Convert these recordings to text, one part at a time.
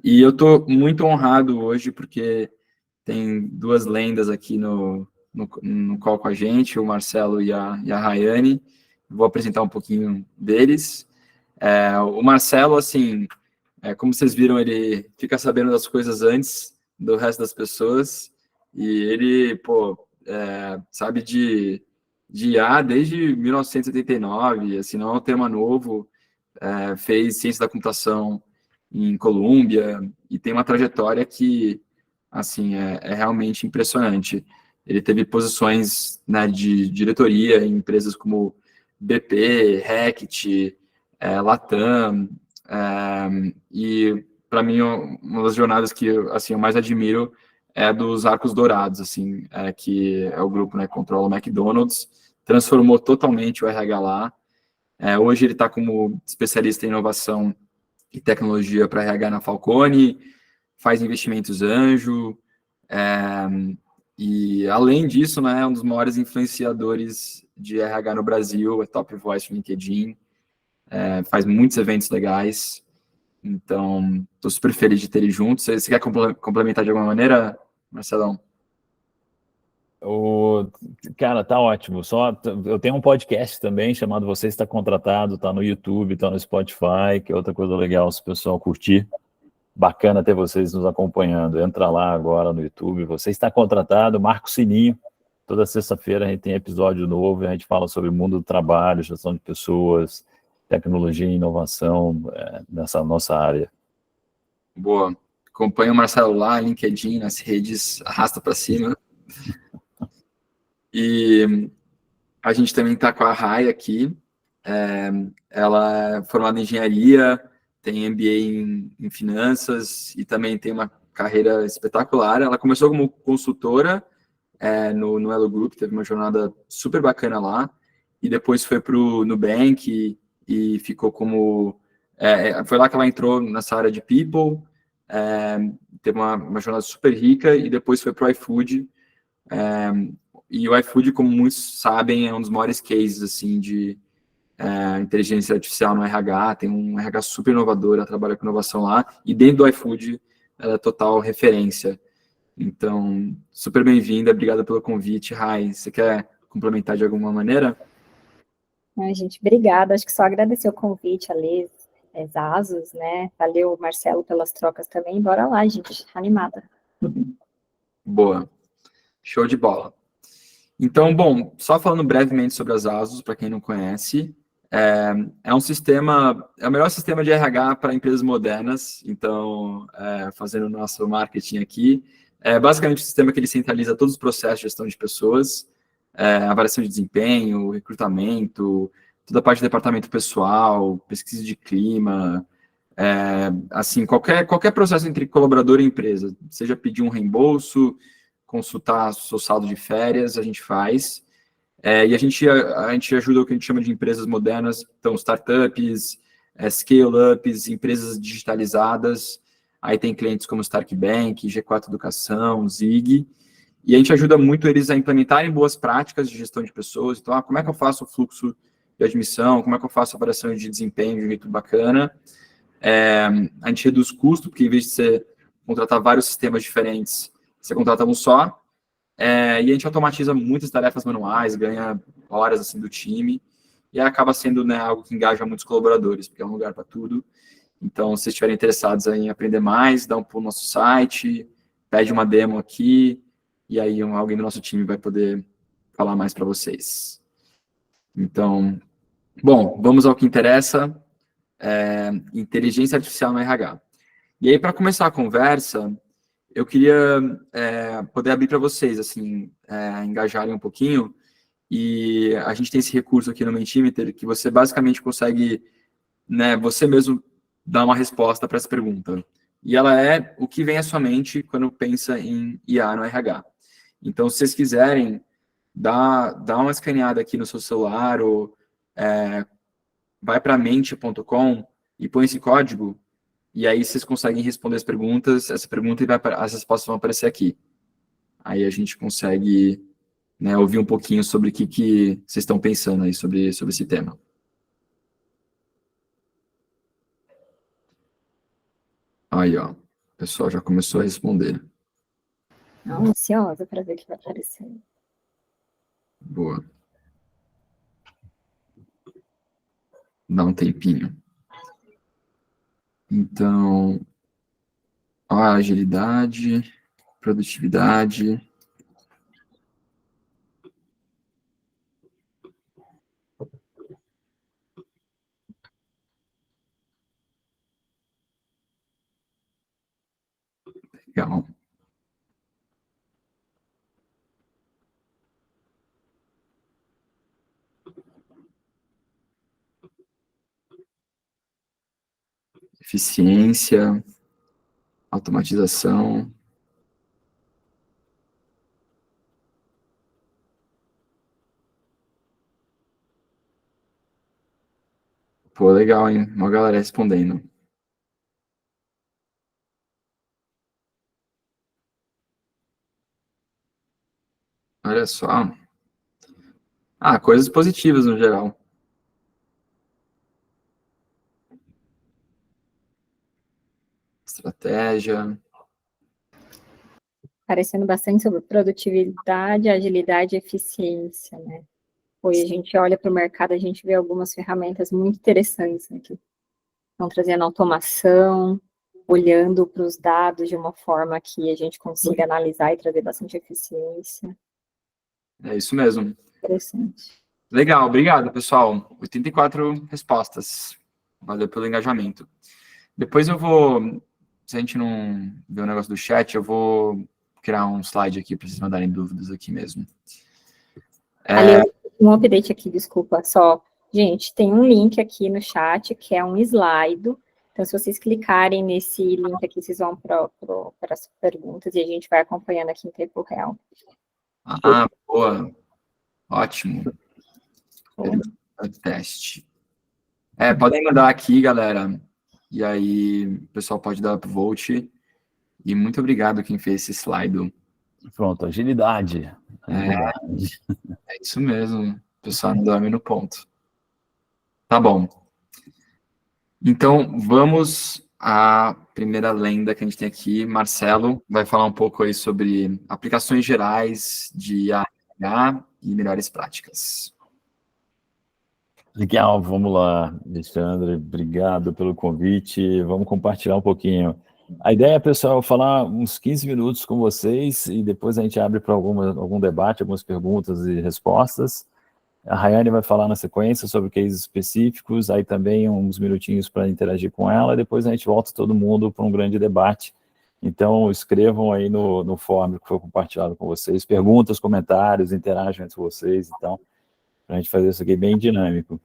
E eu estou muito honrado hoje porque tem duas lendas aqui no call com a gente, o Marcelo e a Rayane. Vou apresentar um pouquinho deles. O Marcelo, assim, como vocês viram, ele fica sabendo das coisas antes do resto das pessoas. E ele, sabe de IA desde 1989, assim, não é um tema novo. Fez ciência da computação em Colômbia e tem uma trajetória que, assim, é realmente impressionante. Ele teve posições, né, de diretoria em empresas como BP, Reckitt, Latam, e para mim uma das jornadas que assim, eu mais admiro é a dos Arcos Dourados, assim, que é o grupo, né, que controla o McDonald's, transformou totalmente o RH lá. Hoje ele está como especialista em inovação e tecnologia para RH na Falcone, faz investimentos anjo, é, e além disso, né, é um dos maiores influenciadores de RH no Brasil, é top voice no LinkedIn, faz muitos eventos legais, então estou super feliz de ter ele junto. Você quer complementar de alguma maneira, Marcelão? O, cara, tá ótimo. Eu tenho um podcast também chamado Você Está Contratado, tá no YouTube, tá no Spotify, que é outra coisa legal se o pessoal curtir. Bacana ter vocês nos acompanhando. Entra lá agora no YouTube, Você Está Contratado, marca o sininho. Toda sexta-feira a gente tem episódio novo, a gente fala sobre o mundo do trabalho, gestão de pessoas, tecnologia e inovação nessa nossa área. Boa. Acompanha o Marcelo lá, LinkedIn, nas redes, arrasta para cima. E a gente também está com a Rai aqui. Ela é formada em engenharia, tem MBA em finanças e também tem uma carreira espetacular. Ela começou como consultora no Elo Group, teve uma jornada super bacana lá, e depois foi para o Nubank e ficou como... foi lá que ela entrou nessa área de People, teve uma jornada super rica, e depois foi para o iFood, e o iFood, como muitos sabem, é um dos maiores cases assim, de inteligência artificial no RH, tem um RH super inovador, ela trabalha com inovação lá, e dentro do iFood ela é total referência. Então, super bem-vinda, obrigada pelo convite. Rai, você quer complementar de alguma maneira? Ai, gente, obrigada. Acho que só agradecer o convite, a Liz, Asus, né? Valeu, Marcelo, pelas trocas também. Bora lá, gente, animada. Boa, show de bola. Então, bom, só falando brevemente sobre as ASUS, para quem não conhece, é um sistema, é o melhor sistema de RH para empresas modernas. Então, fazendo o nosso marketing aqui, é basicamente um sistema que ele centraliza todos os processos de gestão de pessoas, avaliação de desempenho, recrutamento, toda a parte de departamento pessoal, pesquisa de clima, assim, qualquer processo entre colaborador e empresa, seja pedir um reembolso, consultar seu saldo de férias, a gente faz. E a gente ajuda o que a gente chama de empresas modernas, então startups, scale-ups, empresas digitalizadas. Aí tem clientes como Stark Bank, G4 Educação, Zig, e a gente ajuda muito eles a implementarem boas práticas de gestão de pessoas. Então, como é que eu faço o fluxo de admissão, como é que eu faço a avaliação de desempenho de um jeito bacana. A gente reduz custo, porque em vez de você contratar vários sistemas diferentes, você contrata um só, e a gente automatiza muitas tarefas manuais, ganha horas assim, do time, e acaba sendo, né, algo que engaja muitos colaboradores, porque é um lugar para tudo. Então, se estiverem interessados em aprender mais, dá um pulo no nosso site, pede uma demo aqui, e aí alguém do nosso time vai poder falar mais para vocês. Então, bom, vamos ao que interessa, inteligência artificial no RH. E aí, para começar a conversa, eu queria poder abrir para vocês, assim, engajarem um pouquinho, e a gente tem esse recurso aqui no Mentimeter, que você basicamente consegue, né, você mesmo dar uma resposta para essa pergunta. E ela é o que vem à sua mente quando pensa em IA no RH. Então, se vocês quiserem, dá uma escaneada aqui no seu celular, ou vai para mente.com e põe esse código, e aí vocês conseguem responder as perguntas, essa pergunta e as respostas vão aparecer aqui. Aí a gente consegue, né, ouvir um pouquinho sobre o que vocês estão pensando aí sobre esse tema. Aí, ó. pessoal já começou a responder. Não, ansiosa para ver o que vai aparecer. Boa. Dá um tempinho. Então, a agilidade, produtividade. Legal. Eficiência, automatização. Pô, legal, hein? Uma galera respondendo. Olha só. Ah, coisas positivas no geral. Estratégia. Aparecendo bastante sobre produtividade, agilidade e eficiência, né? Hoje a gente olha para o mercado, a gente vê algumas ferramentas muito interessantes, né, que estão trazendo automação, olhando para os dados de uma forma que a gente consiga analisar e trazer bastante eficiência. É isso mesmo. Interessante. Legal, obrigado, pessoal. 84 respostas. Valeu pelo engajamento. Depois eu vou, se a gente não ver o negócio do chat, eu vou criar um slide aqui para vocês mandarem dúvidas aqui mesmo. Ali, um update aqui, desculpa, só. Gente, tem um link aqui no chat, que é um slide. Então, se vocês clicarem nesse link aqui, vocês vão para as perguntas e a gente vai acompanhando aqui em tempo real. Ah, boa. Ótimo. Teste. Podem mandar aqui, galera. E aí, o pessoal pode dar upvote. E muito obrigado quem fez esse slide. Pronto, agilidade. É isso mesmo. O pessoal não dorme no ponto. Tá bom. Então, vamos à primeira lenda que a gente tem aqui. Marcelo vai falar um pouco aí sobre aplicações gerais de AH e melhores práticas. Legal, vamos lá, Alexandre, obrigado pelo convite, vamos compartilhar um pouquinho. A ideia, pessoal, é falar uns 15 minutos com vocês e depois a gente abre para algum debate, algumas perguntas e respostas. A Rayane vai falar na sequência sobre cases específicos, aí também uns minutinhos para interagir com ela, e depois a gente volta todo mundo para um grande debate. Então, escrevam aí no form que foi compartilhado com vocês, perguntas, comentários, interajam entre vocês, então, para a gente fazer isso aqui bem dinâmico.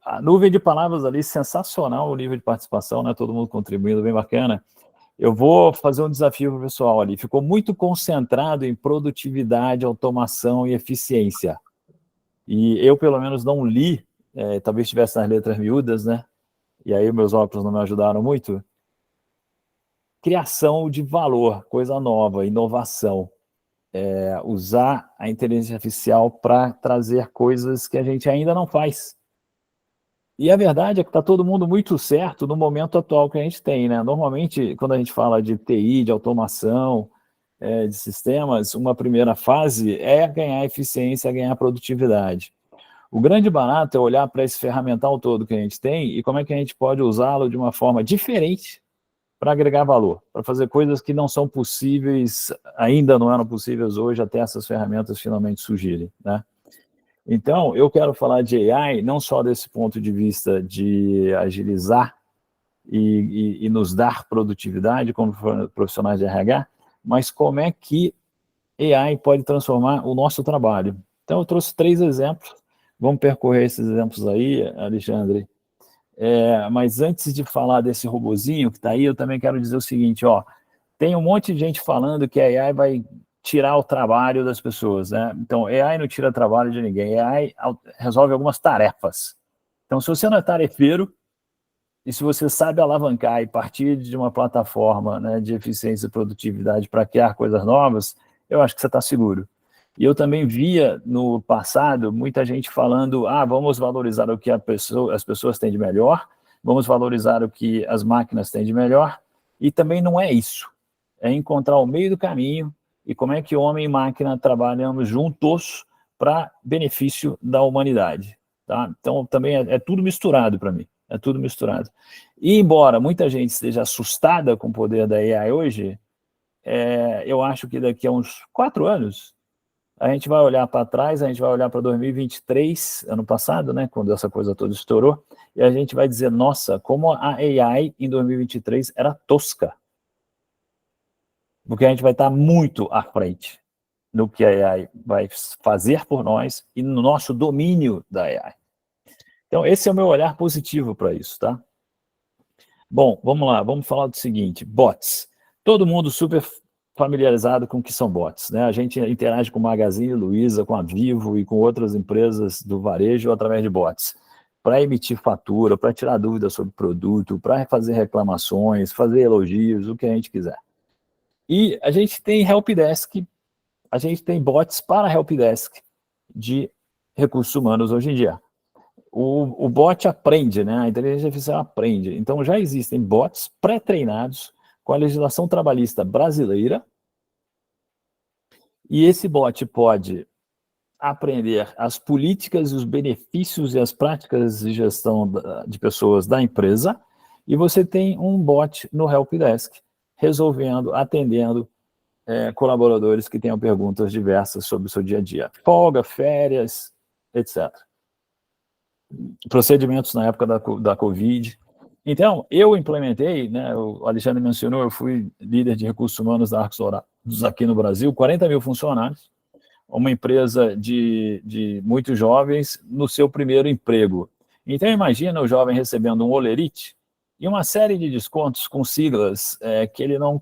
A nuvem de palavras ali, sensacional o nível de participação, né? Todo mundo contribuindo, bem bacana. Eu vou fazer um desafio para o pessoal ali. Ficou muito concentrado em produtividade, automação e eficiência. E eu, pelo menos, não li, talvez tivesse nas letras miúdas, né? E aí meus óculos não me ajudaram muito. Criação de valor, coisa nova, inovação. Usar a inteligência artificial para trazer coisas que a gente ainda não faz. E a verdade é que está todo mundo muito certo no momento atual que a gente tem, né? Normalmente, quando a gente fala de TI, de automação, de sistemas, uma primeira fase é ganhar eficiência, ganhar produtividade. O grande barato é olhar para esse ferramental todo que a gente tem e como é que a gente pode usá-lo de uma forma diferente para agregar valor, para fazer coisas que não são possíveis, ainda não eram possíveis hoje, até essas ferramentas finalmente surgirem, né? Então, eu quero falar de AI, não só desse ponto de vista de agilizar e nos dar produtividade como profissionais de RH, mas como é que AI pode transformar o nosso trabalho. Então, eu trouxe 3 exemplos, vamos percorrer esses exemplos aí, Alexandre. Mas antes de falar desse robozinho que está aí, eu também quero dizer o seguinte, tem um monte de gente falando que a AI vai tirar o trabalho das pessoas, né? Então, AI não tira trabalho de ninguém, AI resolve algumas tarefas. Então, se você não é tarefeiro, e se você sabe alavancar e partir de uma plataforma, né, de eficiência e produtividade para criar coisas novas, eu acho que você está seguro. E eu também via no passado muita gente falando, vamos valorizar o que as pessoas têm de melhor, vamos valorizar o que as máquinas têm de melhor, e também não é isso. É encontrar o meio do caminho e como é que homem e máquina trabalhamos juntos para benefício da humanidade. Tá? Então, também é tudo misturado para mim. É tudo misturado. E, embora muita gente esteja assustada com o poder da AI hoje, eu acho que daqui a uns 4 anos, a gente vai olhar para trás, a gente vai olhar para 2023, ano passado, né, quando essa coisa toda estourou, e a gente vai dizer, nossa, como a AI em 2023 era tosca. Porque a gente vai estar muito à frente no que a AI vai fazer por nós e no nosso domínio da AI. Então, esse é o meu olhar positivo para isso, tá? Bom, vamos lá, vamos falar do seguinte, bots. Todo mundo super familiarizado com o que são bots, né? A gente interage com o Magazine Luiza, com a Vivo e com outras empresas do varejo através de bots, para emitir fatura, para tirar dúvidas sobre produto, para fazer reclamações, fazer elogios, o que a gente quiser. E a gente tem helpdesk, a gente tem bots para helpdesk de recursos humanos hoje em dia. O bot aprende, né? A inteligência artificial aprende. Então já existem bots pré-treinados com a legislação trabalhista brasileira, e esse bot pode aprender as políticas, os benefícios e as práticas de gestão de pessoas da empresa, e você tem um bot no helpdesk resolvendo, atendendo colaboradores que tenham perguntas diversas sobre o seu dia a dia. Folga, férias, etc. Procedimentos na época da Covid. Então, eu implementei, né, o Alexandre mencionou, eu fui líder de recursos humanos da Arcos Dourados aqui no Brasil, 40 mil funcionários, uma empresa de muitos jovens no seu primeiro emprego. Então, imagina o jovem recebendo um olerite e uma série de descontos com siglas que ele não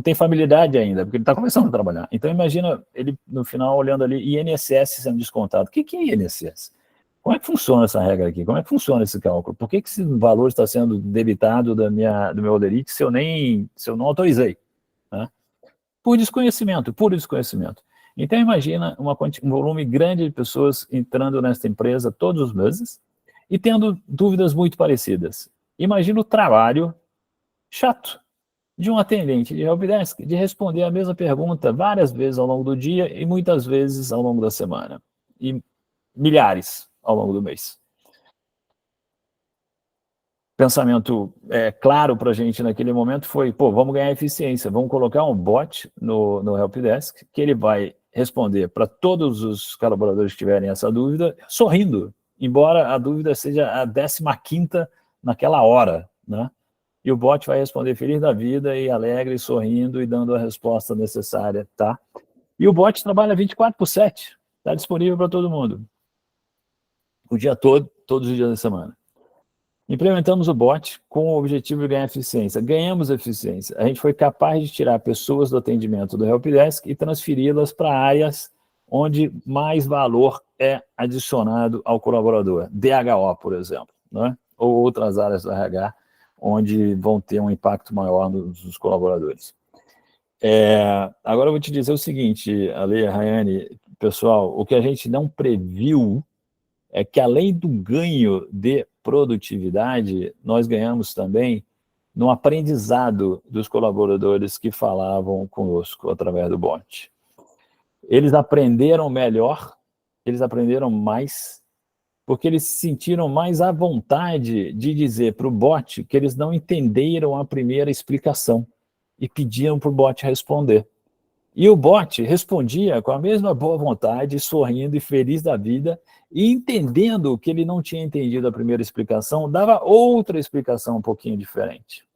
tem familiaridade ainda, porque ele está começando a trabalhar. Então, imagina ele, no final, olhando ali, INSS sendo descontado. O que é INSS? Como é que funciona essa regra aqui? Como é que funciona esse cálculo? Por que esse valor está sendo debitado do meu olerite se eu não autorizei? Né? Por desconhecimento, puro desconhecimento. Então, imagina um volume grande de pessoas entrando nesta empresa todos os meses e tendo dúvidas muito parecidas. Imagina o trabalho chato de um atendente de helpdesk de responder a mesma pergunta várias vezes ao longo do dia e muitas vezes ao longo da semana. E milhares ao longo do mês. Pensamento claro para a gente naquele momento foi, vamos ganhar eficiência, vamos colocar um bot no helpdesk, que ele vai responder para todos os colaboradores que tiverem essa dúvida, sorrindo, embora a dúvida seja a 15ª naquela hora, né? E o bot vai responder feliz da vida e alegre, sorrindo e dando a resposta necessária, tá? E o bot trabalha 24/7, está disponível para todo mundo. O dia todo, todos os dias da semana. Implementamos o bot com o objetivo de ganhar eficiência. Ganhamos eficiência. A gente foi capaz de tirar pessoas do atendimento do helpdesk e transferi-las para áreas onde mais valor é adicionado ao colaborador. DHO, por exemplo, né? Ou outras áreas do RH, onde vão ter um impacto maior nos colaboradores. Agora eu vou te dizer o seguinte, Ale, Rayane, pessoal, o que a gente não previu é que, além do ganho de produtividade, nós ganhamos também no aprendizado dos colaboradores que falavam conosco através do bot. Eles aprenderam melhor, eles aprenderam mais, porque eles se sentiram mais à vontade de dizer para o bot que eles não entenderam a primeira explicação e pediam para o bot responder. E o bot respondia com a mesma boa vontade, sorrindo e feliz da vida, e entendendo que ele não tinha entendido a primeira explicação, dava outra explicação um pouquinho diferente.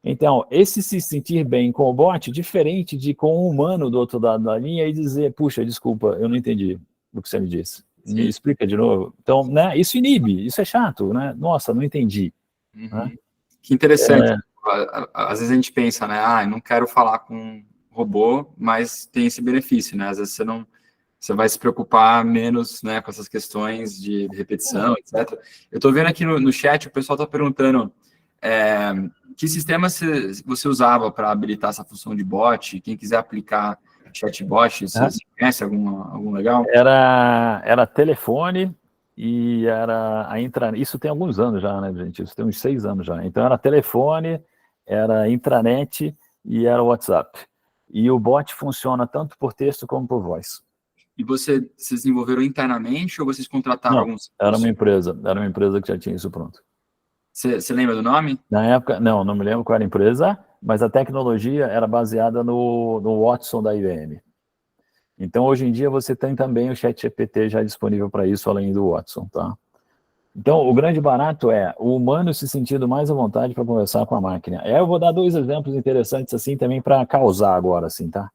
Então, esse se sentir bem com o bot, diferente de com o humano do outro lado da linha e dizer, puxa, desculpa, eu não entendi o que você me disse. Me explica de novo. Então, né, isso inibe, isso é chato, né? Nossa, não entendi. Uhum. Né? Que interessante. Às vezes a gente pensa, né, não quero falar com robô, mas tem esse benefício, né? Às vezes você vai se preocupar menos, né, com essas questões de repetição, etc. Eu estou vendo aqui no chat, o pessoal está perguntando que sistema você usava para habilitar essa função de bot? Quem quiser aplicar chatbot, você conhece algum legal? Era telefone, e era a intranet. Isso tem alguns anos já, né, gente? Isso tem uns 6 anos já. Então era telefone, era intranet e era WhatsApp. E o bot funciona tanto por texto como por voz. E vocês desenvolveram internamente ou vocês contrataram Não, alguns? era uma empresa que já tinha isso pronto. Você lembra do nome? Na época, não me lembro qual era a empresa, mas a tecnologia era baseada no Watson da IBM. Então, hoje em dia, você tem também o ChatGPT já disponível para isso, além do Watson, tá? Então, o grande barato é o humano se sentindo mais à vontade para conversar com a máquina. Eu vou dar 2 exemplos interessantes, assim, também para causar agora, assim, tá?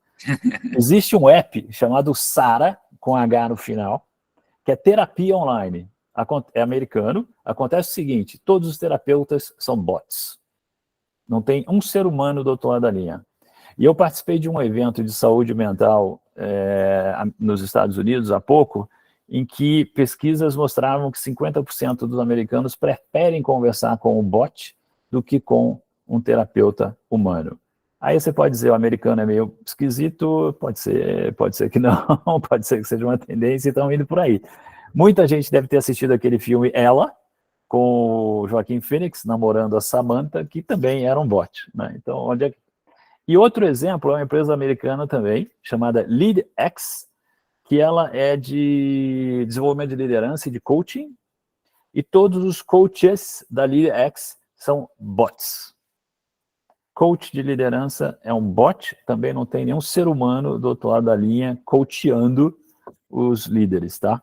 Existe um app chamado Sara, com H no final, que é terapia online. É americano. Acontece o seguinte, todos os terapeutas são bots. Não tem um ser humano do outro lado da linha. E eu participei de um evento de saúde mental nos Estados Unidos há pouco, em que pesquisas mostravam que 50% dos americanos preferem conversar com um bot do que com um terapeuta humano. Aí você pode dizer, o americano é meio esquisito, pode ser que não, pode ser que seja uma tendência e estão indo por aí. Muita gente deve ter assistido aquele filme Ela, com o Joaquim Phoenix namorando a Samantha, que também era um bot, né? Então, onde é que... E outro exemplo é uma empresa americana também, chamada LeadX, que ela é de desenvolvimento de liderança e de coaching, e todos os coaches da LeadX são bots. Coach de liderança é um bot, também não tem nenhum ser humano do outro lado da linha coachando os líderes, tá?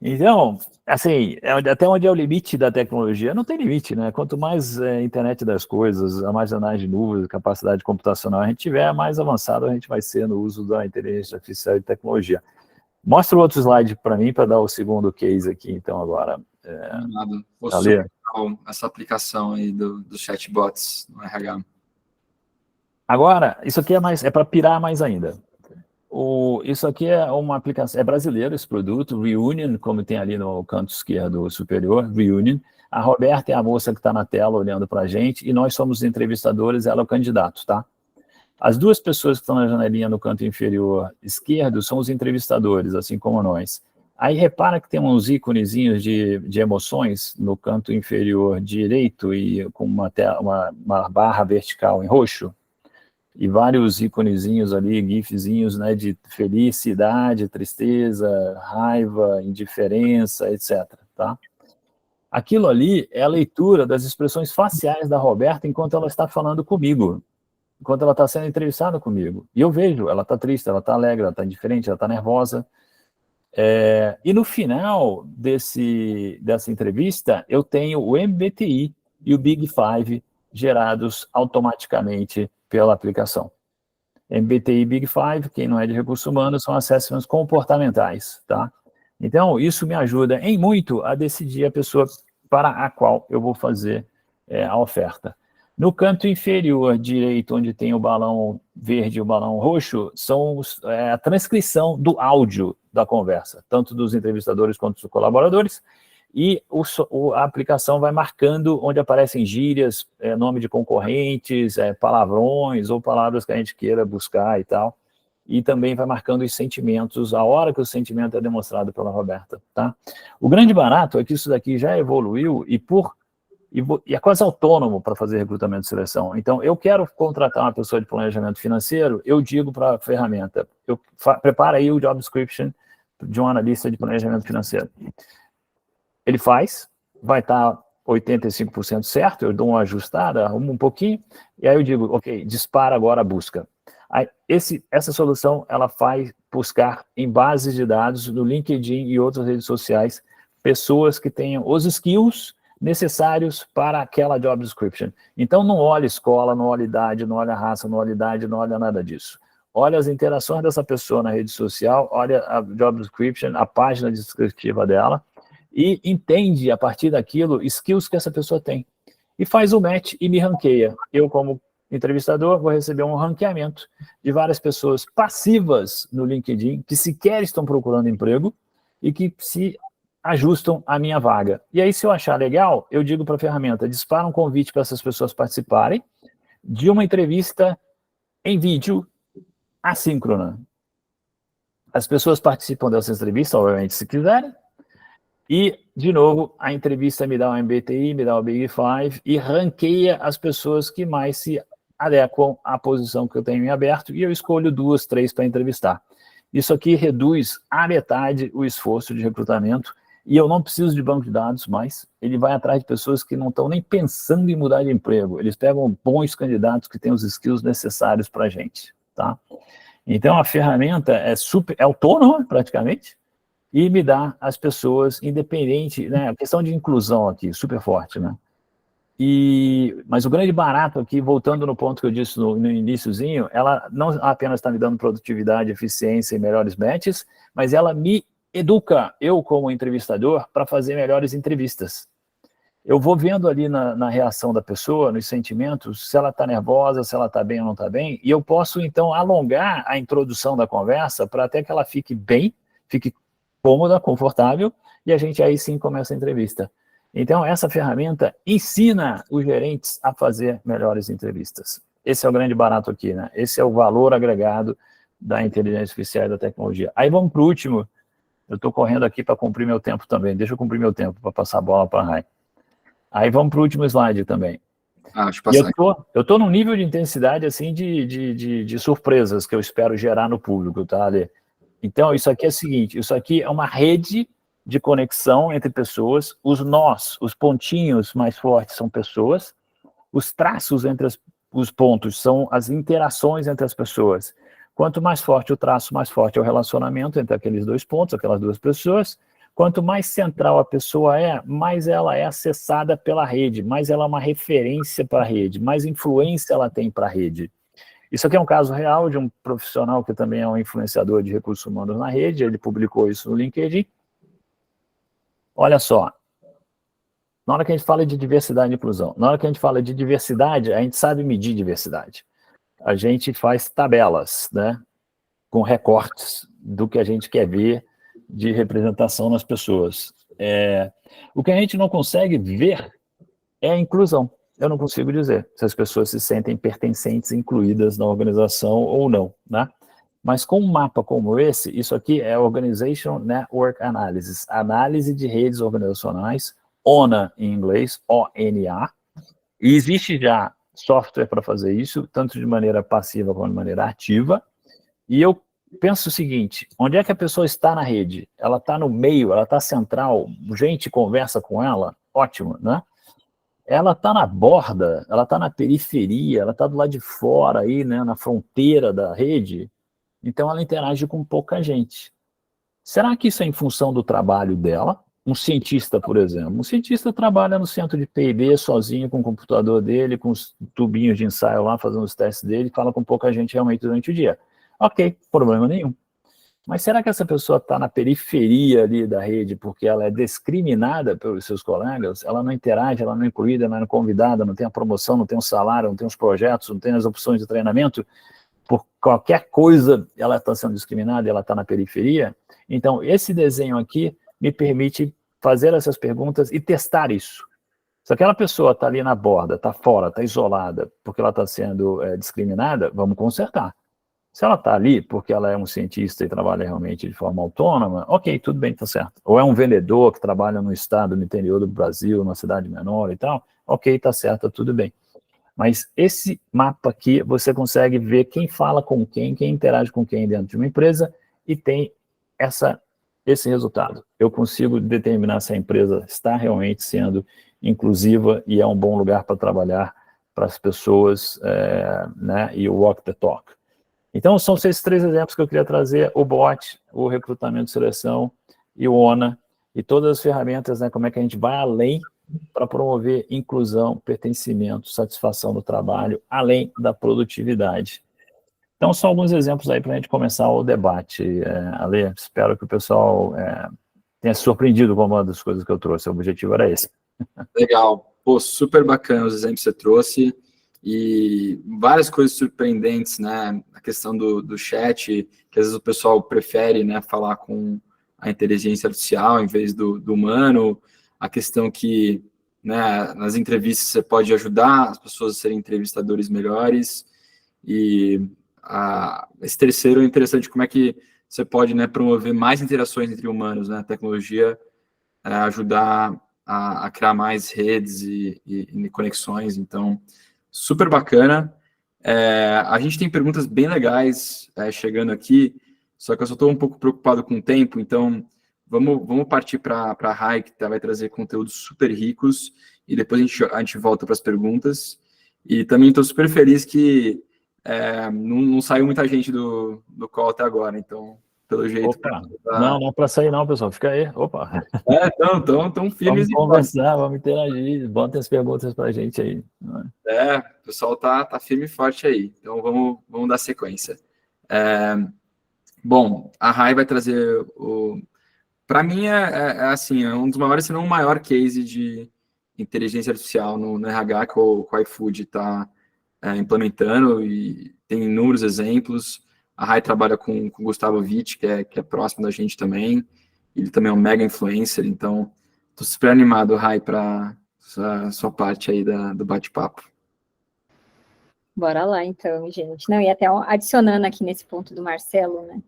Então, assim, até onde é o limite da tecnologia? Não tem limite, né? Quanto mais internet das coisas, armazenagem de nuvens, capacidade computacional a gente tiver, mais avançado a gente vai ser no uso da inteligência artificial e tecnologia. Mostra o outro slide para mim, para dar o segundo case aqui, então, agora. Essa aplicação aí dos chatbots no RH. Agora, isso aqui é para pirar mais ainda. Isso aqui é uma aplicação, é brasileiro esse produto, Reunion, como tem ali no canto esquerdo superior, Reunion. A Roberta é a moça que está na tela olhando para a gente, e nós somos os entrevistadores, ela é o candidato, tá? As 2 pessoas que estão na janelinha no canto inferior esquerdo são os entrevistadores, assim como nós. Aí repara que tem uns íconezinhos de emoções no canto inferior direito e com uma barra vertical em roxo, e vários íconezinhos ali, gifzinhos, né, de felicidade, tristeza, raiva, indiferença, etc. Tá? Aquilo ali é a leitura das expressões faciais da Roberta enquanto ela está falando comigo, enquanto ela está sendo entrevistada comigo. E eu vejo, ela está triste, ela está alegre, ela está indiferente, ela está nervosa. E no final dessa entrevista, eu tenho o MBTI e o Big Five gerados automaticamente pela aplicação. MBTI e Big Five, quem não é de recursos humanos, são assessments comportamentais, tá? Então, isso me ajuda em muito a decidir a pessoa para a qual eu vou fazer a oferta. No canto inferior direito, onde tem o balão verde e o balão roxo, são a transcrição do áudio da conversa, tanto dos entrevistadores quanto dos colaboradores, e a aplicação vai marcando onde aparecem gírias, nome de concorrentes, palavrões ou palavras que a gente queira buscar e tal, e também vai marcando os sentimentos, a hora que o sentimento é demonstrado pela Roberta, tá? O grande barato é que isso daqui já evoluiu e é quase autônomo para fazer recrutamento e seleção. Então, eu quero contratar uma pessoa de planejamento financeiro, eu digo para a ferramenta, prepara aí o job description de um analista de planejamento financeiro. Ele faz, vai estar 85% certo, eu dou uma ajustada, arrumo um pouquinho, e aí eu digo, ok, dispara agora a busca. Aí, essa solução, ela faz buscar em bases de dados, no LinkedIn e outras redes sociais, pessoas que tenham os skills necessários para aquela job description. Então, não olha escola, não olha idade, não olha raça, não olha idade, não olha nada disso. Olha as interações dessa pessoa na rede social, olha a job description, a página descritiva dela, e entende, a partir daquilo, skills que essa pessoa tem. E faz o match e me ranqueia. Eu, como entrevistador, vou receber um ranqueamento de várias pessoas passivas no LinkedIn, que sequer estão procurando emprego, e que se ajustam à minha vaga. E aí, se eu achar legal, eu digo para a ferramenta, dispara um convite para essas pessoas participarem de uma entrevista em vídeo assíncrona. As pessoas participam dessa entrevista, obviamente, se quiserem, E, de novo, a entrevista me dá o MBTI, me dá o Big Five e ranqueia as pessoas que mais se adequam à posição que eu tenho em aberto e eu escolho 2, 3 para entrevistar. Isso aqui reduz à metade o esforço de recrutamento e eu não preciso de banco de dados mais. Ele vai atrás de pessoas que não estão nem pensando em mudar de emprego. Eles pegam bons candidatos que têm os skills necessários para a gente, tá? Então, a ferramenta é autônoma, praticamente, e me dá as pessoas independente, né? A questão de inclusão aqui, super forte, né? Mas o grande barato aqui, voltando no ponto que eu disse no iniciozinho, ela não apenas está me dando produtividade, eficiência e melhores matches, mas ela me educa, eu como entrevistador, para fazer melhores entrevistas. Eu vou vendo ali na reação da pessoa, nos sentimentos, se ela está nervosa, se ela está bem ou não está bem, e eu posso, então, alongar a introdução da conversa para até que ela fique bem, fique cômoda, confortável, e a gente aí sim começa a entrevista. Então, essa ferramenta ensina os gerentes a fazer melhores entrevistas. Esse é o grande barato aqui, né? Esse é o valor agregado da inteligência artificial e da tecnologia. Aí vamos para o último. Eu estou correndo aqui para cumprir meu tempo também. Deixa eu cumprir meu tempo para passar a bola para a Rai. Aí vamos para o último slide também. Deixa eu passar. Eu estou num nível de intensidade assim de surpresas que eu espero gerar no público, tá, Ale? Então, isso aqui é o seguinte, isso aqui é uma rede de conexão entre pessoas, os nós, os pontinhos mais fortes são pessoas, os traços entre os pontos são as interações entre as pessoas. Quanto mais forte o traço, mais forte é o relacionamento entre aqueles 2 pontos, aquelas 2 pessoas. Quanto mais central a pessoa mais ela é acessada pela rede, mais ela é uma referência para a rede, mais influência ela tem para a rede. Isso aqui é um caso real de um profissional que também é um influenciador de recursos humanos na rede, ele publicou isso no LinkedIn. Olha só, na hora que a gente fala de diversidade e inclusão, na hora que a gente fala de diversidade, a gente sabe medir diversidade. A gente faz tabelas, né, com recortes do que a gente quer ver de representação nas pessoas. O que a gente não consegue ver é a inclusão. Eu não consigo dizer se as pessoas se sentem pertencentes, incluídas na organização ou não, né? Mas com um mapa como esse, isso aqui é Organization Network Analysis, análise de redes organizacionais, ONA em inglês, ONA, e existe já software para fazer isso, tanto de maneira passiva como de maneira ativa, e eu penso o seguinte, onde é que a pessoa está na rede? Ela está no meio, ela está central, gente conversa com ela, ótimo, né? Ela está na borda, ela está na periferia, ela está do lado de fora, aí, né, na fronteira da rede, então ela interage com pouca gente. Será que isso é em função do trabalho dela? Um cientista, por exemplo. Um cientista trabalha no centro de P&D sozinho com o computador dele, com os tubinhos de ensaio lá, fazendo os testes dele, fala com pouca gente realmente durante o dia. Ok, problema nenhum. Mas será que essa pessoa está na periferia ali da rede porque ela é discriminada pelos seus colegas? Ela não interage, ela não é incluída, ela não é convidada, não tem a promoção, não tem o salário, não tem os projetos, não tem as opções de treinamento? Por qualquer coisa ela está sendo discriminada e ela está na periferia? Então, esse desenho aqui me permite fazer essas perguntas e testar isso. Se aquela pessoa está ali na borda, está fora, está isolada, porque ela está sendo discriminada, vamos consertar. Se ela está ali porque ela é um cientista e trabalha realmente de forma autônoma, ok, tudo bem, está certo. Ou é um vendedor que trabalha no estado, no interior do Brasil, numa cidade menor e tal, ok, está certo, tudo bem. Mas esse mapa aqui, você consegue ver quem fala com quem interage com quem dentro de uma empresa e tem esse resultado. Eu consigo determinar se a empresa está realmente sendo inclusiva e é um bom lugar para trabalhar para as pessoas, né, e o walk the talk. Então, são esses 3 exemplos que eu queria trazer, o BOT, o recrutamento e seleção e o ONA, e todas as ferramentas, né, como é que a gente vai além para promover inclusão, pertencimento, satisfação do trabalho, além da produtividade. Então, são alguns exemplos aí para a gente começar o debate. Ale, espero que o pessoal tenha se surpreendido com uma das coisas que eu trouxe, o objetivo era esse. Legal. Pô, super bacana os exemplos que você trouxe. E várias coisas surpreendentes, né? A questão do chat, que às vezes o pessoal prefere, né, falar com a inteligência artificial em vez do humano. A questão que, né, nas entrevistas você pode ajudar as pessoas a serem entrevistadores melhores. E esse terceiro é interessante, como é que você pode, né, promover mais interações entre humanos, né? A tecnologia ajudar a criar mais redes e conexões. Então, super bacana. A gente tem perguntas bem legais chegando aqui, só que eu só estou um pouco preocupado com o tempo, então vamos partir para a Rai, que vai trazer conteúdos super ricos, e depois a gente volta para as perguntas. E também estou super feliz que não saiu muita gente do call até agora, então, pelo jeito... Opa, não é para sair não, pessoal, fica aí, opa. Tão firmes. Vamos conversar, vamos interagir, botem as perguntas para a gente aí. O pessoal tá firme e forte aí, então vamos dar sequência. Bom, a Rai vai trazer para mim assim, é um dos maiores, se não o maior case de inteligência artificial no RH que o iFood está implementando, e tem inúmeros exemplos. A Rai trabalha com o Gustavo Witt, que é próximo da gente também. Ele também é um mega influencer, então estou super animado, Rai, para sua parte aí do bate-papo. Bora lá, então, gente. Não, e até adicionando aqui nesse ponto do Marcelo, né?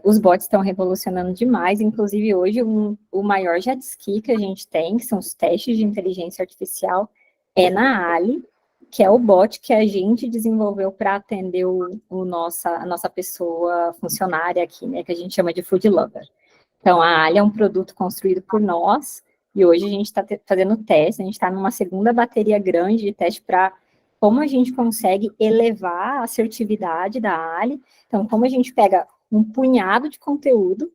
Os bots estão revolucionando demais, inclusive hoje o maior jet ski que a gente tem, que são os testes de inteligência artificial, é na Ali, que é o bot que a gente desenvolveu para atender a nossa pessoa funcionária aqui, né, que a gente chama de food lover. Então, a Ali é um produto construído por nós, e hoje a gente está fazendo teste, a gente está numa segunda bateria grande de teste para como a gente consegue elevar a assertividade da Ali. Então, como a gente pega um punhado de conteúdo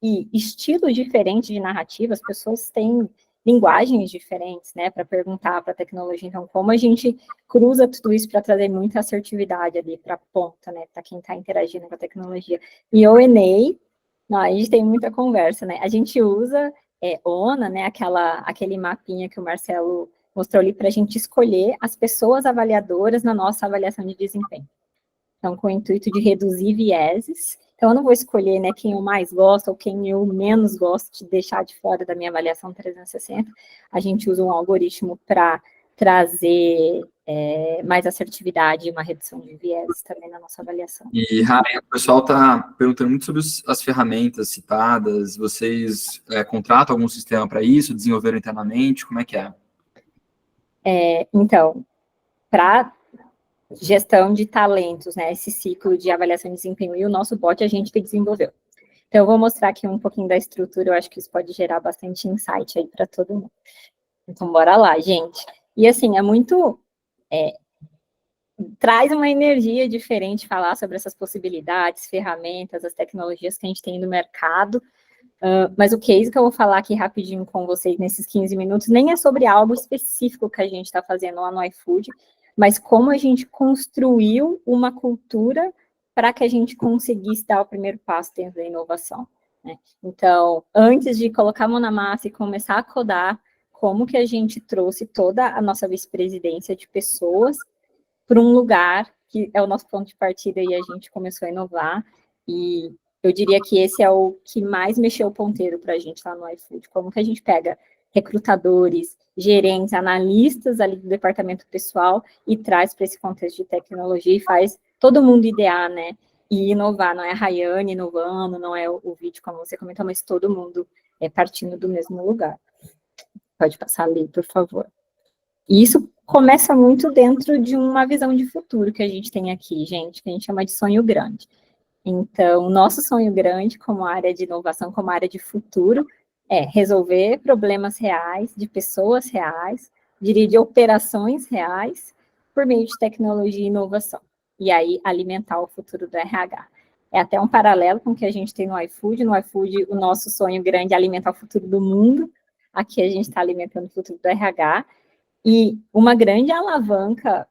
e estilos diferentes de narrativa, as pessoas têm linguagens diferentes, né, para perguntar para a tecnologia. Então, como a gente cruza tudo isso para trazer muita assertividade ali para a ponta, né, para quem está interagindo com a tecnologia. E o Enei, a gente tem muita conversa, né, a gente usa ONA, né, aquele mapinha que o Marcelo mostrou ali para a gente escolher as pessoas avaliadoras na nossa avaliação de desempenho. Então, com o intuito de reduzir vieses. Então, eu não vou escolher, né, quem eu mais gosto ou quem eu menos gosto de deixar de fora da minha avaliação 360. A gente usa um algoritmo para trazer mais assertividade e uma redução de vieses também na nossa avaliação. E, Rai, o pessoal está perguntando muito sobre as ferramentas citadas. Vocês contratam algum sistema para isso? Desenvolveram internamente? Como é que é? Então, para gestão de talentos, né, esse ciclo de avaliação de desempenho e o nosso bot a gente que desenvolveu. Então, eu vou mostrar aqui um pouquinho da estrutura, eu acho que isso pode gerar bastante insight aí para todo mundo. Então, bora lá, gente. E assim, traz uma energia diferente falar sobre essas possibilidades, ferramentas, as tecnologias que a gente tem no mercado, mas o case que eu vou falar aqui rapidinho com vocês nesses 15 minutos nem é sobre algo específico que a gente está fazendo lá no iFood, mas como a gente construiu uma cultura para que a gente conseguisse dar o primeiro passo dentro da inovação, né? Então, antes de colocar a mão na massa e começar a codar, como que a gente trouxe toda a nossa vice-presidência de pessoas para um lugar que é o nosso ponto de partida e a gente começou a inovar, e eu diria que esse é o que mais mexeu o ponteiro para a gente lá no iFood, como que a gente pega recrutadores, gerentes, analistas ali do departamento pessoal e traz para esse contexto de tecnologia e faz todo mundo idear, né, e inovar. Não é a Rayane inovando, não é o vídeo, como você comentou, mas todo mundo partindo do mesmo lugar. Pode passar ali, por favor. E isso começa muito dentro de uma visão de futuro que a gente tem aqui, gente, que a gente chama de sonho grande. Então, nosso sonho grande como área de inovação, como área de futuro, é resolver problemas reais, de pessoas reais, diria de operações reais, por meio de tecnologia e inovação. E aí, alimentar o futuro do RH. É até um paralelo com o que a gente tem no iFood. No iFood, o nosso sonho grande é alimentar o futuro do mundo. Aqui a gente está alimentando o futuro do RH. E uma grande alavanca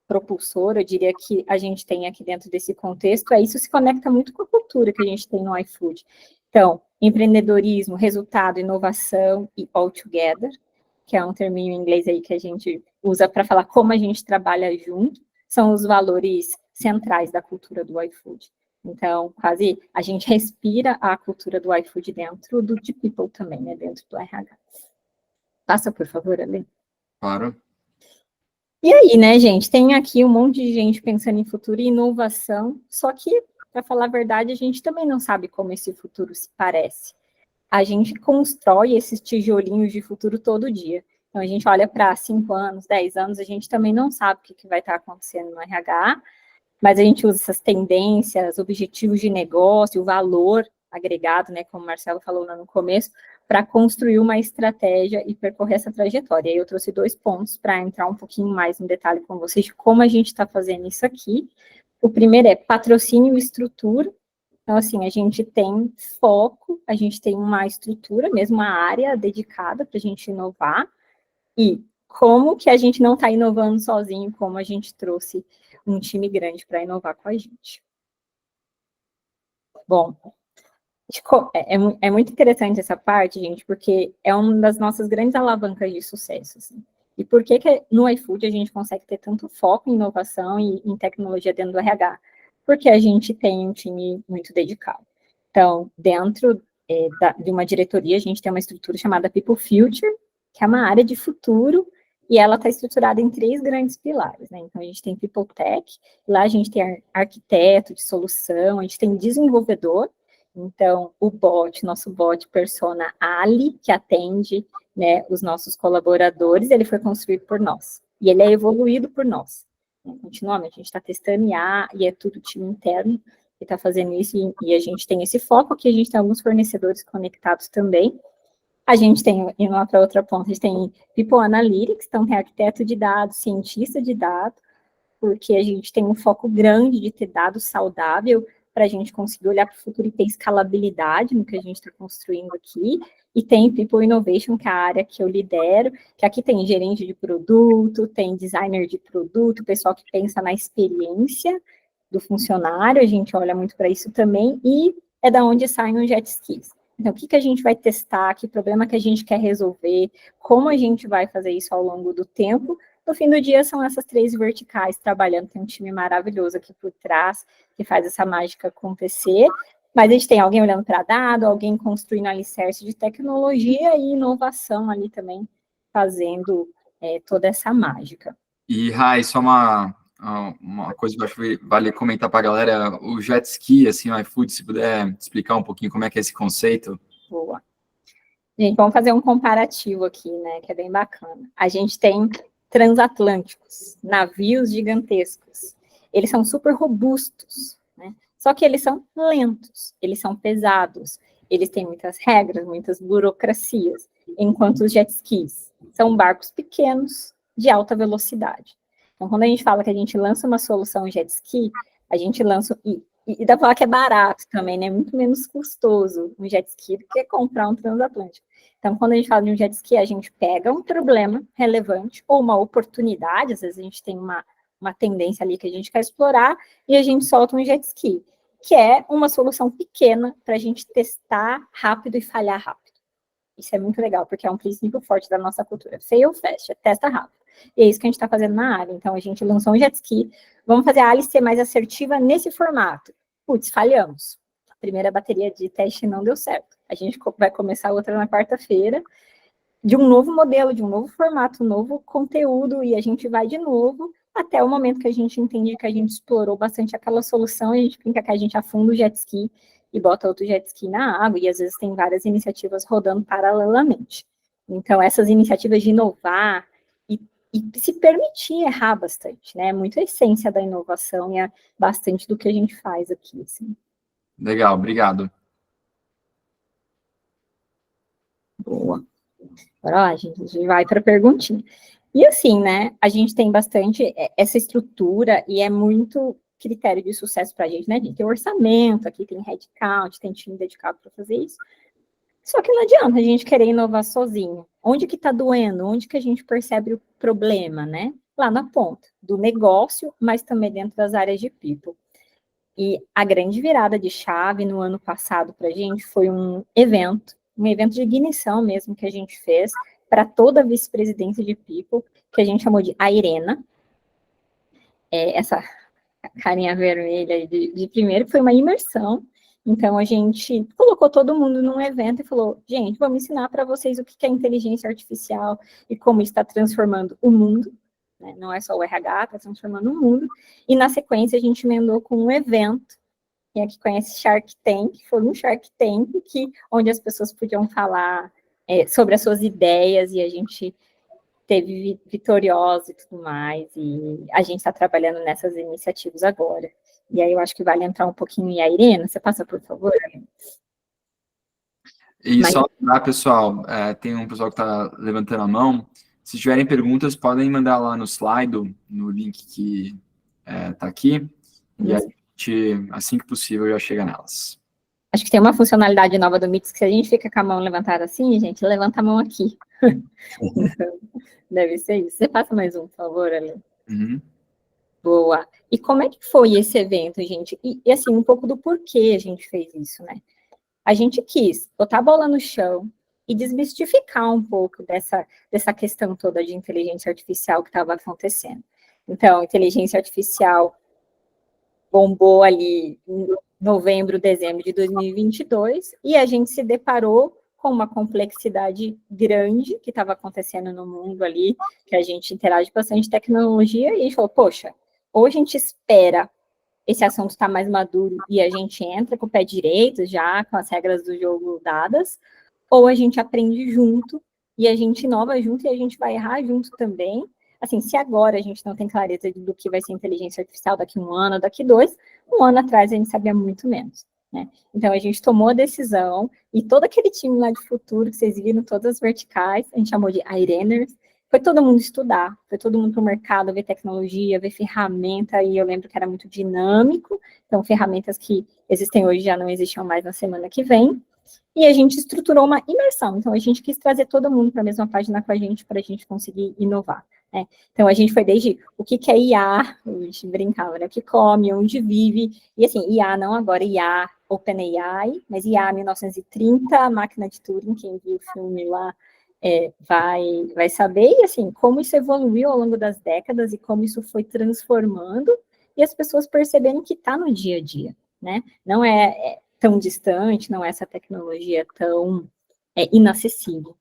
propulsora, eu diria que a gente tem aqui dentro desse contexto, isso se conecta muito com a cultura que a gente tem no iFood. Então, empreendedorismo, resultado, inovação e all together, que é um terminho em inglês aí que a gente usa para falar como a gente trabalha junto, são os valores centrais da cultura do iFood. Então, quase a gente respira a cultura do iFood dentro do de People também, né, dentro do RH. Passa, por favor, Ale. Claro. E aí, né, gente, tem aqui um monte de gente pensando em futuro e inovação, só que, para falar a verdade, a gente também não sabe como esse futuro se parece. a gente constrói esses tijolinhos de futuro todo dia. Então, a gente olha para 5 anos, 10 anos, a gente também não sabe o que vai estar acontecendo no RH, mas a gente usa essas tendências, objetivos de negócio, o valor agregado, né, como o Marcelo falou lá no começo, para construir uma estratégia e percorrer essa trajetória. E eu trouxe 2 pontos para entrar um pouquinho mais no detalhe com vocês de como a gente está fazendo isso aqui. O primeiro é patrocínio e estrutura. Então, assim, a gente tem foco, a gente tem uma estrutura, mesmo uma área dedicada para a gente inovar, e como que a gente não está inovando sozinho, como a gente trouxe um time grande para inovar com a gente. Bom, é muito interessante essa parte, gente, porque é uma das nossas grandes alavancas de sucesso, assim. E por que no iFood a gente consegue ter tanto foco em inovação e em tecnologia dentro do RH? Porque a gente tem um time muito dedicado. Então, dentro de uma diretoria, a gente tem uma estrutura chamada People Future, que é uma área de futuro, e ela está estruturada em 3 grandes pilares, né? Então, a gente tem People Tech, lá a gente tem arquiteto de solução, a gente tem desenvolvedor. Então, nosso bot persona Ali, que atende, né, os nossos colaboradores, ele foi construído por nós. E ele é evoluído por nós. Continuamente, a gente está testando IA, e é tudo time interno que está fazendo isso, e a gente tem esse foco aqui, a gente tem alguns fornecedores conectados também. A gente tem, indo lá para outra ponta, a gente tem People Analytics, então tem arquiteto de dados, cientista de dados, porque a gente tem um foco grande de ter dados saudável para a gente conseguir olhar para o futuro e ter escalabilidade no que a gente está construindo aqui. E tem People Innovation, que é a área que eu lidero, que aqui tem gerente de produto, tem designer de produto, pessoal que pensa na experiência do funcionário, a gente olha muito para isso também, e é da onde saem os jet skis. Então, o que a gente vai testar, que problema que a gente quer resolver, como a gente vai fazer isso ao longo do tempo. No fim do dia, são essas 3 verticais trabalhando, tem um time maravilhoso aqui por trás, que faz essa mágica acontecer, mas a gente tem alguém olhando para dado, alguém construindo alicerce de tecnologia e inovação ali também, fazendo toda essa mágica. E, Rai, só uma coisa que eu acho que vale comentar para a galera, o jet ski, assim, o iFood, se puder explicar um pouquinho como é que é esse conceito. Boa. Gente, vamos fazer um comparativo aqui, né, que é bem bacana. A gente tem transatlânticos, navios gigantescos. Eles são super robustos, né? Só que eles são lentos, eles são pesados, eles têm muitas regras, muitas burocracias, enquanto os jet skis são barcos pequenos de alta velocidade. Então, quando a gente fala que a gente lança uma solução jet ski, a gente lança, e dá para falar que é barato também, né? Muito menos custoso um jet ski do que comprar um transatlântico. Então, quando a gente fala de um jet ski, a gente pega um problema relevante ou uma oportunidade, às vezes a gente tem uma tendência ali que a gente quer explorar, e a gente solta um jet ski, que é uma solução pequena para a gente testar rápido e falhar rápido. Isso é muito legal, porque é um princípio forte da nossa cultura. Fail fast, testa rápido. E é isso que a gente está fazendo na área. Então, a gente lançou um jet ski, vamos fazer a Alice ser mais assertiva nesse formato. Putz, falhamos. A primeira bateria de teste não deu certo. A gente vai começar outra na quarta-feira, de um novo modelo, de um novo formato, um novo conteúdo, e a gente vai de novo até o momento que a gente entende que a gente explorou bastante aquela solução, e a gente brinca que a gente afunda o jet ski e bota outro jet ski na água, e às vezes tem várias iniciativas rodando paralelamente. Então, essas iniciativas de inovar e se permitir errar bastante, né? É muito a essência da inovação e é bastante do que a gente faz aqui, assim. Legal, obrigado. Boa. Agora, ó, a gente vai para a perguntinha. E assim, né, a gente tem bastante essa estrutura e é muito critério de sucesso para a gente, né? A gente tem orçamento, aqui tem headcount, tem time dedicado para fazer isso. Só que não adianta a gente querer inovar sozinho. Onde que está doendo? Onde que a gente percebe o problema, né? Lá na ponta do negócio, mas também dentro das áreas de people. E a grande virada de chave no ano passado para a gente foi um evento de ignição mesmo que a gente fez para toda a vice-presidência de people, que a gente chamou de Airena. Essa carinha vermelha de primeiro foi uma imersão. Então, a gente colocou todo mundo num evento e falou, gente, vamos ensinar para vocês o que é inteligência artificial e como está transformando o mundo, né? Não é só o RH, está transformando o mundo. E, na sequência, a gente emendou com um evento Quem aqui conhece Shark Tank? Foi um Shark Tank onde as pessoas podiam falar sobre as suas ideias e a gente teve vitoriosa e tudo mais, e a gente está trabalhando nessas iniciativas agora. E aí eu acho que vale entrar um pouquinho em a Irena. Você passa, por favor? E só lá, pessoal, tem um pessoal que está levantando a mão. Se tiverem perguntas, podem mandar lá no Slido, no link que está aqui, e a gente, assim que possível, já chega nelas. Acho que tem uma funcionalidade nova do Mix, que se a gente fica com a mão levantada assim, gente, levanta a mão aqui. Então, deve ser isso. Você passa mais um, por favor, Ale. Uhum. Boa. E como é que foi esse evento, gente? E assim, um pouco do porquê a gente fez isso, né? A gente quis botar a bola no chão e desmistificar um pouco dessa questão toda de inteligência artificial que estava acontecendo. Então, inteligência artificial bombou ali em novembro, dezembro de 2022, e a gente se deparou com uma complexidade grande que estava acontecendo no mundo ali, que a gente interage bastante tecnologia, e a gente falou, poxa, ou a gente espera esse assunto estar mais maduro e a gente entra com o pé direito já, com as regras do jogo dadas, ou a gente aprende junto, e a gente inova junto, e a gente vai errar junto também. Assim, se agora a gente não tem clareza do que vai ser inteligência artificial daqui 1 ano, daqui 2, 1 ano atrás a gente sabia muito menos, né? Então, a gente tomou a decisão, e todo aquele time lá de futuro, que vocês viram, todas as verticais, a gente chamou de Ireners, foi todo mundo estudar, foi todo mundo para o mercado, ver tecnologia, ver ferramenta, e eu lembro que era muito dinâmico, então ferramentas que existem hoje já não existiam mais na semana que vem, e a gente estruturou uma imersão, então a gente quis trazer todo mundo para a mesma página com a gente, para a gente conseguir inovar, né? Então a gente foi desde o que é IA, a gente brincava, né? O que come, onde vive, e assim, IA não agora IA, OpenAI, mas IA 1930, máquina de Turing, quem viu o filme lá, vai saber, e assim, como isso evoluiu ao longo das décadas e como isso foi transformando, e as pessoas perceberem que está no dia a dia, né? Não é tão distante, não é essa tecnologia tão inacessível.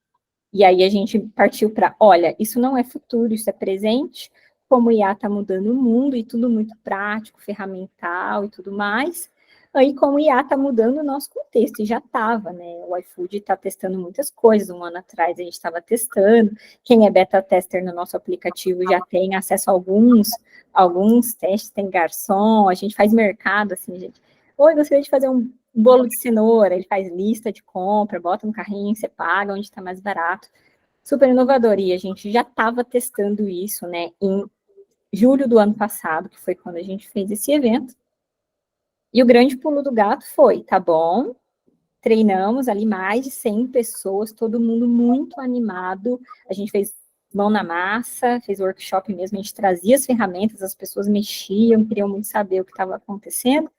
E aí a gente partiu para, olha, isso não é futuro, isso é presente, como o IA está mudando o mundo, e tudo muito prático, ferramental e tudo mais. Aí, como o IA está mudando o nosso contexto, e já estava, né? O iFood está testando muitas coisas. 1 ano atrás a gente estava testando. Quem é beta tester no nosso aplicativo já tem acesso a alguns testes, tem garçom, a gente faz mercado, assim, gente. Oi, gostaria de fazer um bolo de cenoura, ele faz lista de compra, bota no carrinho, você paga onde está mais barato. Super inovador, e a gente já estava testando isso, né, em julho do ano passado, que foi quando a gente fez esse evento. E o grande pulo do gato foi, tá bom, treinamos ali mais de 100 pessoas, todo mundo muito animado, a gente fez mão na massa, fez workshop mesmo, a gente trazia as ferramentas, as pessoas mexiam, queriam muito saber o que estava acontecendo,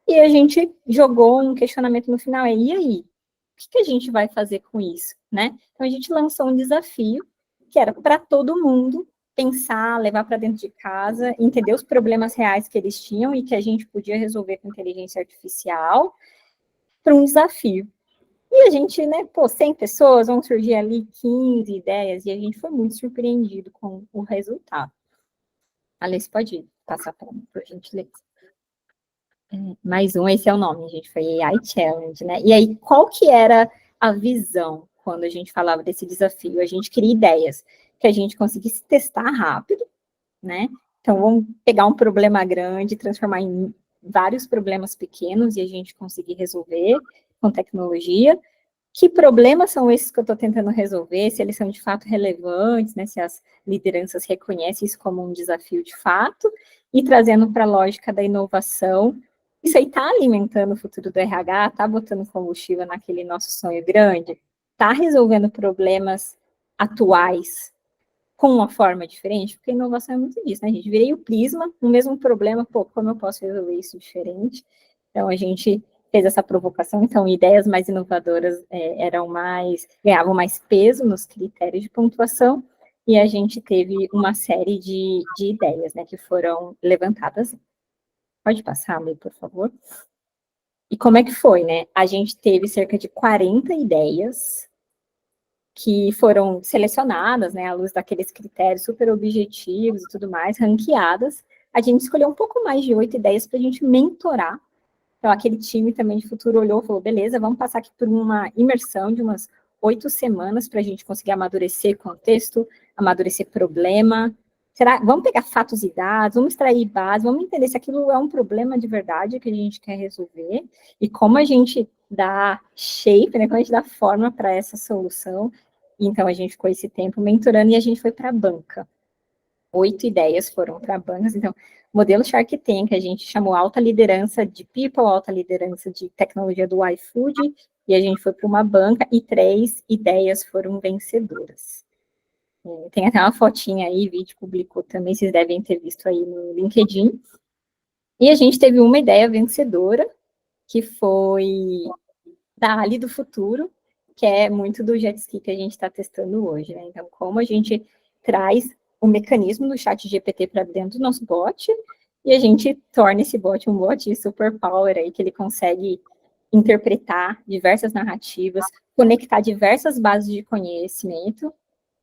e a gente jogou um questionamento no final, e aí? O que a gente vai fazer com isso, né? Então, a gente lançou um desafio, que era para todo mundo pensar, levar para dentro de casa, entender os problemas reais que eles tinham e que a gente podia resolver com inteligência artificial, para um desafio. E a gente, né, 100 pessoas, vão surgir ali 15 ideias, e a gente foi muito surpreendido com o resultado. Alice, pode passar para mim, por gentileza. Mais um, esse é o nome, gente, foi AI Challenge, né? E aí, qual que era a visão quando a gente falava desse desafio? A gente queria ideias que a gente conseguisse testar rápido, né? Então, vamos pegar um problema grande, transformar em vários problemas pequenos e a gente conseguir resolver com tecnologia. Que problemas são esses que eu estou tentando resolver? Se eles são de fato relevantes, né? Se as lideranças reconhecem isso como um desafio de fato, e trazendo para a lógica da inovação. Isso aí está alimentando o futuro do RH, está botando combustível naquele nosso sonho grande, está resolvendo problemas atuais com uma forma diferente, porque inovação é muito disso, né? A gente virei o prisma, o mesmo problema, como eu posso resolver isso diferente? Então, a gente fez essa provocação, então, ideias mais inovadoras ganhavam mais peso nos critérios de pontuação, e a gente teve uma série de ideias, né, que foram levantadas. Pode passar, Lê, por favor. E como é que foi, né? A gente teve cerca de 40 ideias que foram selecionadas, né, à luz daqueles critérios super objetivos e tudo mais, ranqueadas. A gente escolheu um pouco mais de 8 ideias para a gente mentorar Então, aquele time também de futuro olhou e falou, beleza, vamos passar aqui por uma imersão de umas 8 semanas para a gente conseguir amadurecer contexto, amadurecer problema. Vamos pegar fatos e dados, vamos extrair base, vamos entender se aquilo é um problema de verdade que a gente quer resolver e como a gente dá shape, né, como a gente dá forma para essa solução. Então, a gente ficou esse tempo mentorando e a gente foi para a banca. 8 ideias foram para bancas. Então, modelo Shark Tank, a gente chamou alta liderança de people, alta liderança de tecnologia do iFood, e a gente foi para uma banca e 3 ideias foram vencedoras. Tem até uma fotinha aí, vídeo publicou também, vocês devem ter visto aí no LinkedIn. E a gente teve uma ideia vencedora, que foi da Ali do Futuro, que é muito do jet ski que a gente está testando hoje, né? Então, como a gente traz o mecanismo do chat GPT para dentro do nosso bot, e a gente torna esse bot um bot super power aí, que ele consegue interpretar diversas narrativas, conectar diversas bases de conhecimento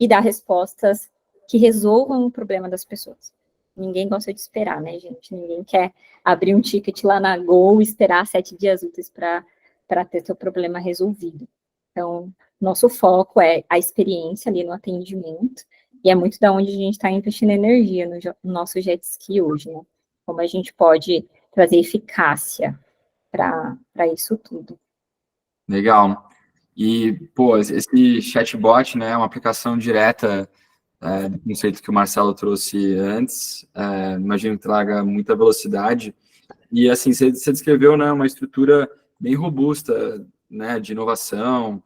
e dar respostas que resolvam o problema das pessoas. Ninguém gosta de esperar, né, gente? Ninguém quer abrir um ticket lá na Go e esperar 7 dias úteis para ter seu problema resolvido. Então, nosso foco é a experiência ali no atendimento, e é muito da onde a gente está investindo energia no nosso jet ski hoje, né? Como a gente pode trazer eficácia para isso tudo. Legal. E, pô, esse chatbot, né, é uma aplicação direta do conceito que o Marcelo trouxe antes, imagino que traga muita velocidade. E, assim, você descreveu, né, uma estrutura bem robusta, né, de inovação,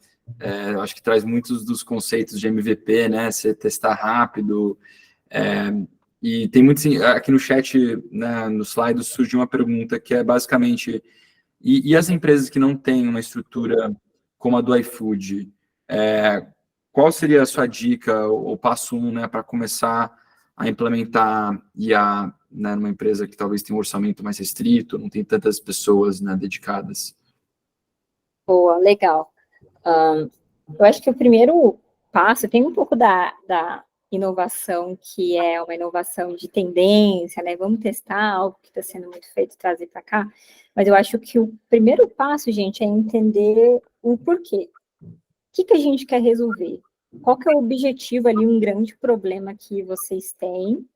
acho que traz muitos dos conceitos de MVP, né, você testar rápido, e tem muito, aqui no chat, né, no slide surge uma pergunta que é basicamente, e as empresas que não têm uma estrutura como a do iFood, qual seria a sua dica, o passo 1, né, para começar a implementar IA, né, numa empresa que talvez tenha um orçamento mais restrito, não tem tantas pessoas, né, dedicadas? Boa, legal. Eu acho que o primeiro passo, tem um pouco da inovação, que é uma inovação de tendência, né? Vamos testar algo que está sendo muito feito, trazer para cá. Mas eu acho que o primeiro passo, gente, é entender o porquê. O que a gente quer resolver? Qual que é o objetivo ali, um grande problema que vocês têm?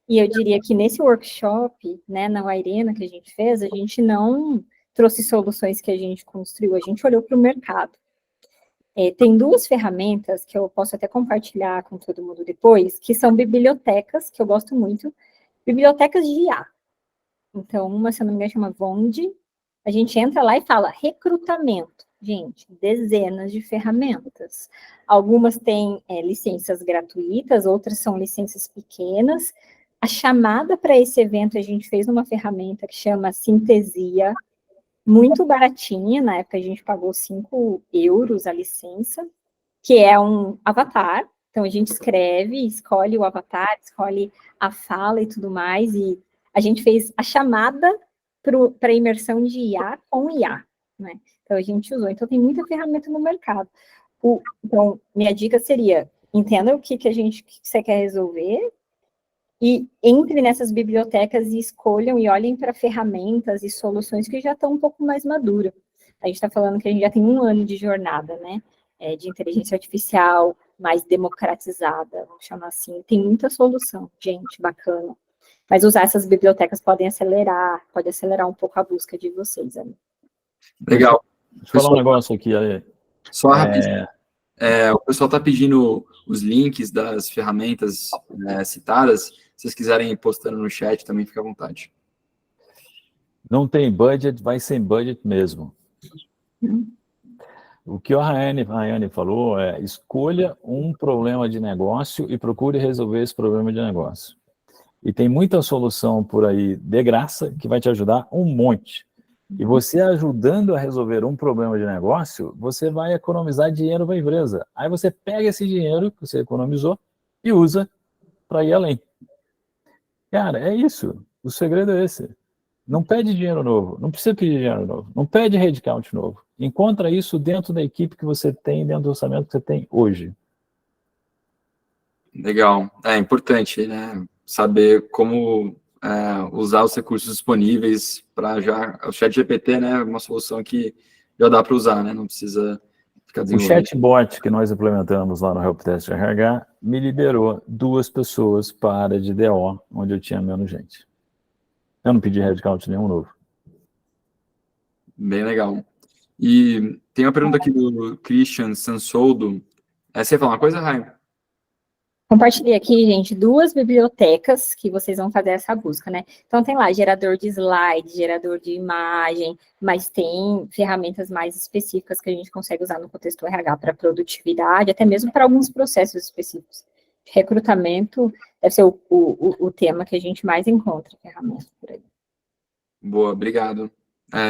E eu diria que nesse workshop, né, na Arena que a gente fez, a gente não trouxe soluções que a gente construiu, a gente olhou para o mercado. Tem 2 ferramentas que eu posso até compartilhar com todo mundo depois, que são bibliotecas, que eu gosto muito, bibliotecas de IA. Então, uma, se eu não me engano, chama Vond. A gente entra lá e fala recrutamento. Gente, dezenas de ferramentas. Algumas têm licenças gratuitas, outras são licenças pequenas. A chamada para esse evento a gente fez numa ferramenta que chama Sintesia, muito baratinha, na época a gente pagou 5 euros a licença, que é um avatar. Então, a gente escreve, escolhe o avatar, escolhe a fala e tudo mais, e a gente fez a chamada para a imersão de IA com IA, né? Então, a gente usou. Então, tem muita ferramenta no mercado. Então, minha dica seria, entenda o que você quer resolver, e entre nessas bibliotecas e escolham e olhem para ferramentas e soluções que já estão um pouco mais maduras. A gente está falando que a gente já tem 1 ano de jornada, né? De inteligência artificial mais democratizada, vamos chamar assim. Tem muita solução, gente, bacana. Mas usar essas bibliotecas pode acelerar um pouco a busca de vocês ali. Legal. Deixa eu falar um negócio aqui, Ale. Só rapidinho. O pessoal está pedindo os links das ferramentas citadas. Se vocês quiserem ir postando no chat, também fica à vontade. Não tem budget, vai sem budget mesmo. O que a Rayane falou é: escolha um problema de negócio e procure resolver esse problema de negócio. E tem muita solução por aí de graça que vai te ajudar um monte. E você ajudando a resolver um problema de negócio, você vai economizar dinheiro para a empresa. Aí você pega esse dinheiro que você economizou e usa para ir além. Cara, é isso. O segredo é esse. Não pede dinheiro novo. Não precisa pedir dinheiro novo. Não pede headcount novo. Encontra isso dentro da equipe que você tem, dentro do orçamento que você tem hoje. Legal. É importante, né? Saber como usar os recursos disponíveis para já... O ChatGPT, né, é uma solução que já dá para usar, né? Não precisa ficar O desenvolvendo. chatbot que nós implementamos lá no Helpdesk RH me liberou 2 pessoas para a área de DO, onde eu tinha menos gente. Eu não pedi headcount nenhum novo. Bem legal. E tem uma pergunta aqui do Christian Sansoldo. Você ia falar uma coisa, Rai? Compartilhei aqui, gente, 2 bibliotecas que vocês vão fazer essa busca, né? Então, tem lá gerador de slide, gerador de imagem, mas tem ferramentas mais específicas que a gente consegue usar no contexto RH para produtividade, até mesmo para alguns processos específicos. Recrutamento deve ser o tema que a gente mais encontra, ferramenta por aí. Boa, obrigado.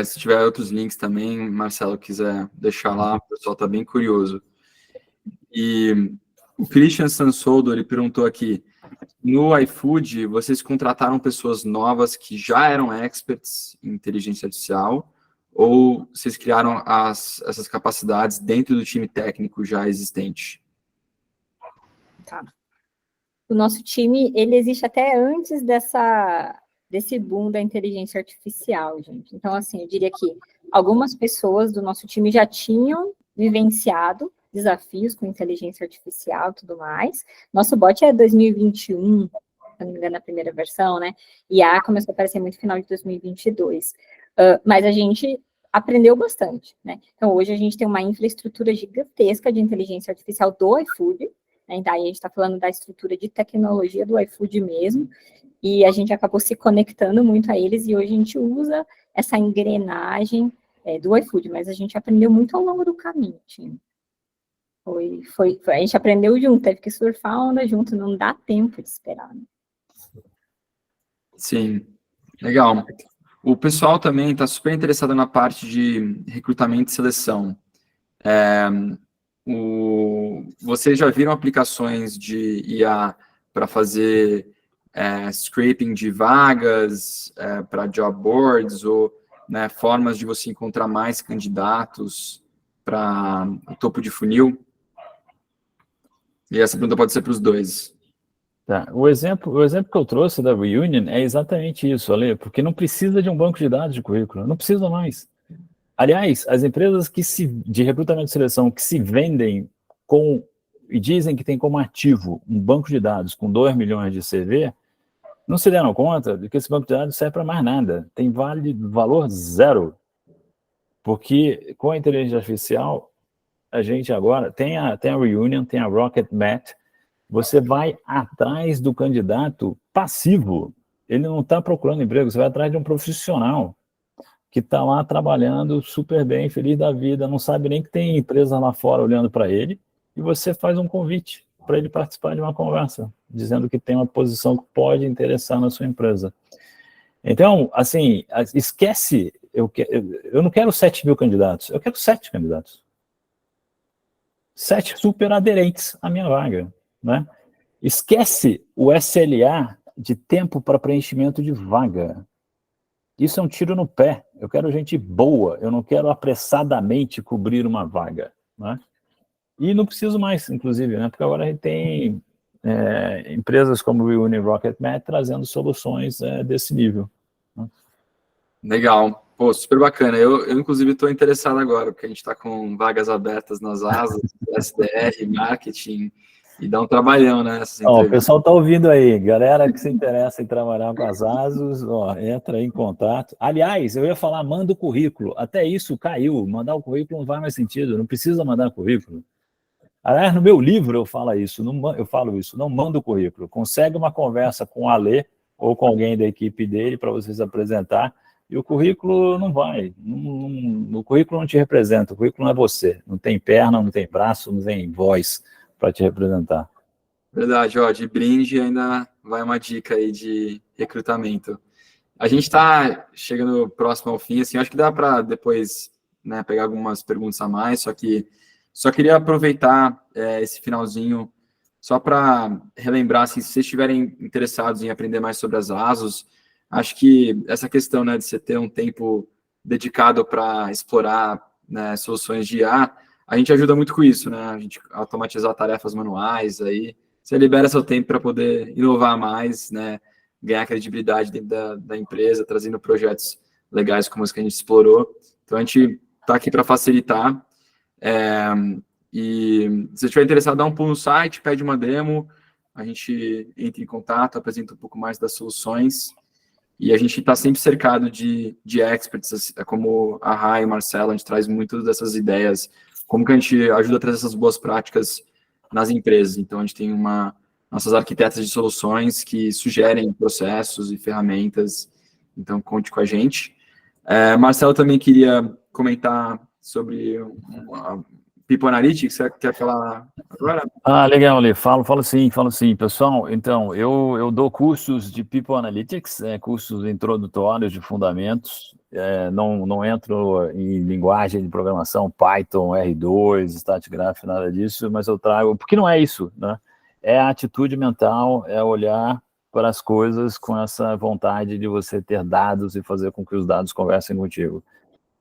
Se tiver outros links também, Marcelo, quiser deixar lá, o pessoal está bem curioso. E o Christian Sansoldo, ele perguntou aqui, no iFood, vocês contrataram pessoas novas que já eram experts em inteligência artificial, ou vocês criaram essas capacidades dentro do time técnico já existente? Tá. O nosso time, ele existe até antes desse boom da inteligência artificial, gente. Então, assim, eu diria que algumas pessoas do nosso time já tinham vivenciado desafios com inteligência artificial e tudo mais. Nosso bot é 2021, se não me engano, a primeira versão, né? E a começou a aparecer muito no final de 2022. Mas a gente aprendeu bastante, né? Então, hoje a gente tem uma infraestrutura gigantesca de inteligência artificial do iFood, né? Daí a gente está falando da estrutura de tecnologia do iFood mesmo, e a gente acabou se conectando muito a eles, e hoje a gente usa essa engrenagem do iFood, mas a gente aprendeu muito ao longo do caminho, time. A gente aprendeu junto, teve que surfar a onda junto, não dá tempo de esperar. Né? Sim, legal. O pessoal também está super interessado na parte de recrutamento e seleção. Vocês já viram aplicações de IA para fazer scraping de vagas para job boards, ou né, formas de você encontrar mais candidatos para o topo de funil? E essa pergunta pode ser para os dois. Tá. O exemplo que eu trouxe da Reunion é exatamente isso, Ale, porque não precisa de um banco de dados de currículo, não precisa mais. Aliás, as empresas de recrutamento e seleção que se vendem e dizem que tem como ativo um banco de dados com 2 milhões de CV, não se deram conta de que esse banco de dados serve para mais nada, tem valor zero. Porque com a inteligência artificial, a gente agora tem a Reunion, tem a Rocket Mat, você vai atrás do candidato passivo, ele não está procurando emprego, você vai atrás de um profissional que está lá trabalhando super bem, feliz da vida, não sabe nem que tem empresa lá fora olhando para ele, e você faz um convite para ele participar de uma conversa, dizendo que tem uma posição que pode interessar na sua empresa. Então, assim, esquece, eu não quero 7 mil candidatos, eu quero 7 candidatos. 7 super aderentes à minha vaga, né? Esquece o SLA de tempo para preenchimento de vaga. Isso é um tiro no pé. Eu quero gente boa, eu não quero apressadamente cobrir uma vaga, né? E não preciso mais, inclusive, né? Porque agora a gente tem empresas como o Reunion Rocket Mat trazendo soluções desse nível. Né? Legal. Pô, super bacana. Eu inclusive, estou interessado agora, porque a gente está com vagas abertas nas asas, SDR, marketing, e dá um trabalhão, né? O pessoal está ouvindo aí. Galera que se interessa em trabalhar com as ASUS, entra aí em contato. Aliás, eu ia falar, manda o currículo. Até isso caiu. Mandar o currículo não faz mais sentido. Não precisa mandar currículo. Aliás, no meu livro eu falo isso. Não manda o currículo. Consegue uma conversa com o Alê ou com alguém da equipe dele para vocês apresentar. E o currículo não vai. O currículo não te representa. O currículo não é você. Não tem perna, não tem braço, não tem voz para te representar. Verdade, de brinde ainda vai uma dica aí de recrutamento. A gente está chegando próximo ao fim, assim, acho que dá para depois, né, pegar algumas perguntas a mais, só queria aproveitar esse finalzinho só para relembrar, assim, se vocês estiverem interessados em aprender mais sobre as ASUS, acho que essa questão, né, de você ter um tempo dedicado para explorar, né, soluções de IA, a gente ajuda muito com isso, né? A gente automatizar tarefas manuais, aí você libera seu tempo para poder inovar mais, né? ganhar credibilidade dentro da empresa, trazendo projetos legais como os que a gente explorou. Então, a gente está aqui para facilitar. E se você estiver interessado, dá um pulo no site, pede uma demo, a gente entra em contato, apresenta um pouco mais das soluções, e a gente está sempre cercado de experts, como a Rai e o Marcelo, a gente traz muitas dessas ideias, como que a gente ajuda a trazer essas boas práticas nas empresas. Então, a gente tem nossas arquitetas de soluções que sugerem processos e ferramentas, então conte com a gente. Marcelo também queria comentar sobre People Analytics, você quer falar agora? Legal, Lê. Falo sim. Pessoal, então, eu dou cursos de People Analytics, cursos introdutórios de fundamentos, não entro em linguagem de programação, Python, R2, StatGraph, nada disso, mas eu trago, porque não é isso, né? É a atitude mental, é olhar para as coisas com essa vontade de você ter dados e fazer com que os dados conversem contigo.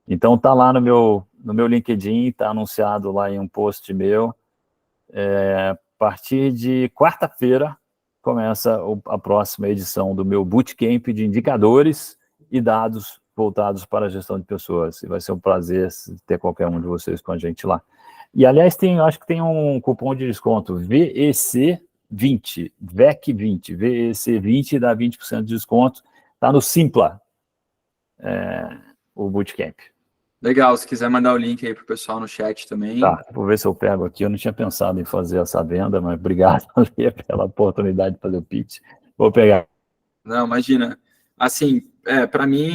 Então, tá lá no meu LinkedIn, tá anunciado lá em um post meu. A partir de quarta-feira começa a próxima edição do meu bootcamp de indicadores e dados voltados para a gestão de pessoas. E vai ser um prazer ter qualquer um de vocês com a gente lá. E, aliás, acho que tem um cupom de desconto, VEC20, VEC20, VEC20 dá 20% de desconto. Está no Simpla, o bootcamp. Legal, se quiser mandar o link aí para o pessoal no chat também. Tá, vou ver se eu pego aqui. Eu não tinha pensado em fazer essa venda, mas obrigado pela oportunidade de fazer o pitch. Vou pegar. Não, imagina. Assim, para mim,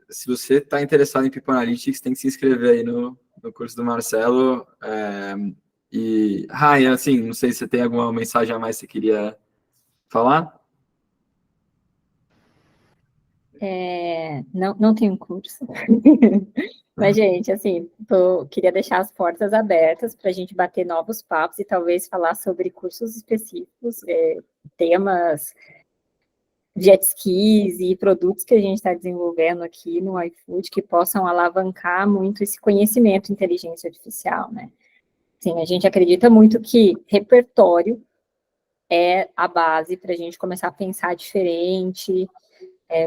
se você está interessado em People Analytics, tem que se inscrever aí no curso do Marcelo. E, Ryan, assim, não sei se você tem alguma mensagem a mais que você queria falar? Não tenho curso. Mas, gente, assim, queria deixar as portas abertas para a gente bater novos papos e talvez falar sobre cursos específicos, temas, jet skis e produtos que a gente está desenvolvendo aqui no iFood que possam alavancar muito esse conhecimento de inteligência artificial, né? Sim, a gente acredita muito que repertório é a base para a gente começar a pensar diferente,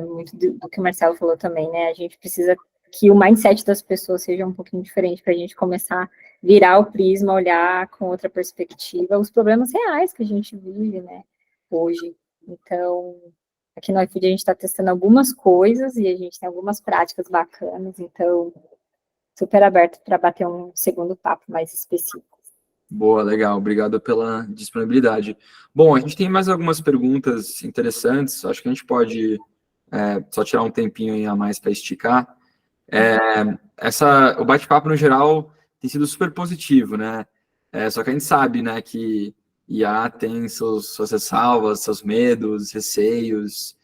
muito do que o Marcelo falou também, né? A gente precisa que o mindset das pessoas seja um pouquinho diferente para a gente começar a virar o prisma, olhar com outra perspectiva os problemas reais que a gente vive, né, hoje. Então, aqui no iFood a gente está testando algumas coisas e a gente tem algumas práticas bacanas, então, super aberto para bater um segundo papo mais específico. Boa, legal. Obrigado pela disponibilidade. Bom, a gente tem mais algumas perguntas interessantes. Acho que a gente pode só tirar um tempinho aí a mais para esticar. O bate-papo, no geral, tem sido super positivo, né? Só que a gente sabe, né, que IA tem suas ressalvas, seus medos, receios.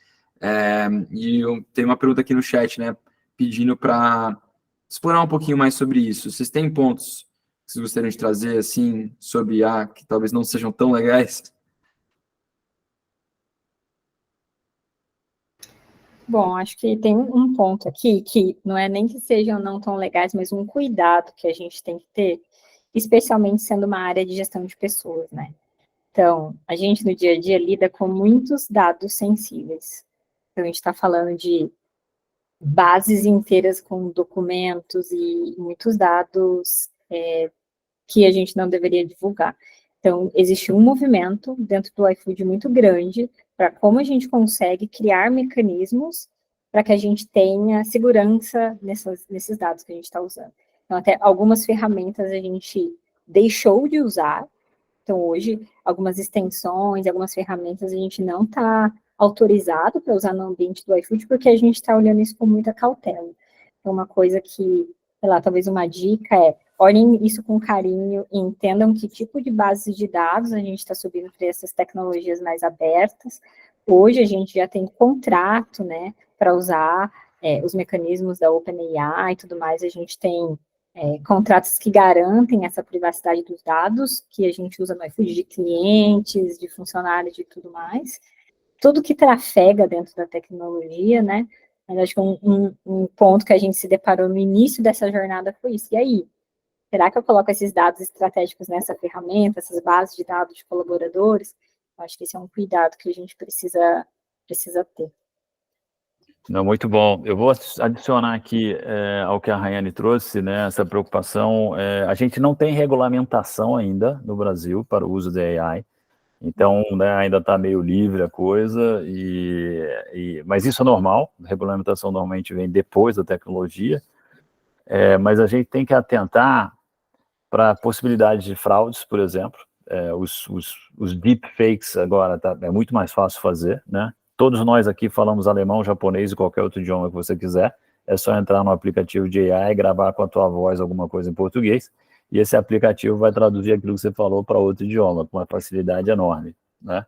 Tem uma pergunta aqui no chat, né, pedindo para explorar um pouquinho mais sobre isso. Vocês têm pontos que vocês gostariam de trazer, assim, sobre IA, que talvez não sejam tão legais? Bom, acho que tem um ponto aqui que não é nem que sejam não tão legais, mas um cuidado que a gente tem que ter, especialmente sendo uma área de gestão de pessoas, né? Então, a gente no dia a dia lida com muitos dados sensíveis. Então, a gente está falando de bases inteiras com documentos e muitos dados que a gente não deveria divulgar. Então, existe um movimento dentro do iFood muito grande para como a gente consegue criar mecanismos para que a gente tenha segurança nesses dados que a gente está usando. Então, até algumas ferramentas a gente deixou de usar. Então, hoje, algumas extensões, algumas ferramentas a gente não está autorizado para usar no ambiente do iFood porque a gente está olhando isso com muita cautela. Então, uma coisa que, sei lá, talvez uma dica olhem isso com carinho e entendam que tipo de bases de dados a gente está subindo para essas tecnologias mais abertas. Hoje a gente já tem contrato, né, para usar os mecanismos da OpenAI e tudo mais, a gente tem contratos que garantem essa privacidade dos dados que a gente usa no iFood de clientes, de funcionários e tudo mais. Tudo que trafega dentro da tecnologia, né, mas acho que um ponto que a gente se deparou no início dessa jornada foi isso. E aí? Será que eu coloco esses dados estratégicos nessa ferramenta, essas bases de dados de colaboradores? Eu acho que esse é um cuidado que a gente precisa precisa ter. Não, muito bom. Eu vou adicionar aqui ao que a Rayane trouxe, né, essa preocupação. A gente não tem regulamentação ainda no Brasil para o uso da AI, então, né, ainda está meio livre a coisa, mas isso é normal. A regulamentação normalmente vem depois da tecnologia, mas a gente tem que atentar para a possibilidade de fraudes, por exemplo. Os deepfakes agora é muito mais fácil fazer, né? Todos nós aqui falamos alemão, japonês e qualquer outro idioma que você quiser. É só entrar no aplicativo de AI e gravar com a tua voz alguma coisa em português, e esse aplicativo vai traduzir aquilo que você falou para outro idioma, com uma facilidade enorme, né?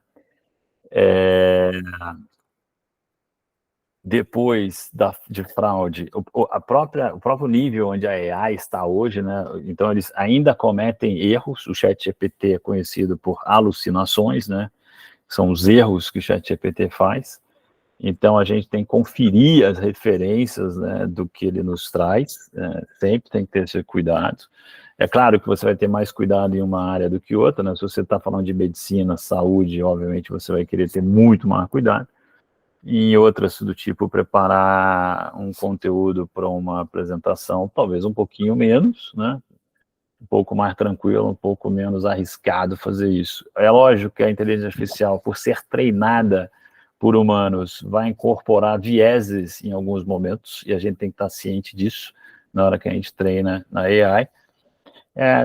Depois de fraude, o próprio nível onde a AI está hoje, né? Então eles ainda cometem erros. O ChatGPT é conhecido por alucinações, né? São os erros que o ChatGPT faz. Então a gente tem que conferir as referências, né, do que ele nos traz, sempre tem que ter esse cuidado. É claro que você vai ter mais cuidado em uma área do que outra, né? Se você está falando de medicina, saúde, obviamente você vai querer ter muito mais cuidado. E em outras do tipo, preparar um conteúdo para uma apresentação, talvez um pouquinho menos, né? Um pouco mais tranquilo, um pouco menos arriscado fazer isso. É lógico que a inteligência artificial, por ser treinada por humanos, vai incorporar vieses em alguns momentos, e a gente tem que estar ciente disso na hora que a gente treina na AI.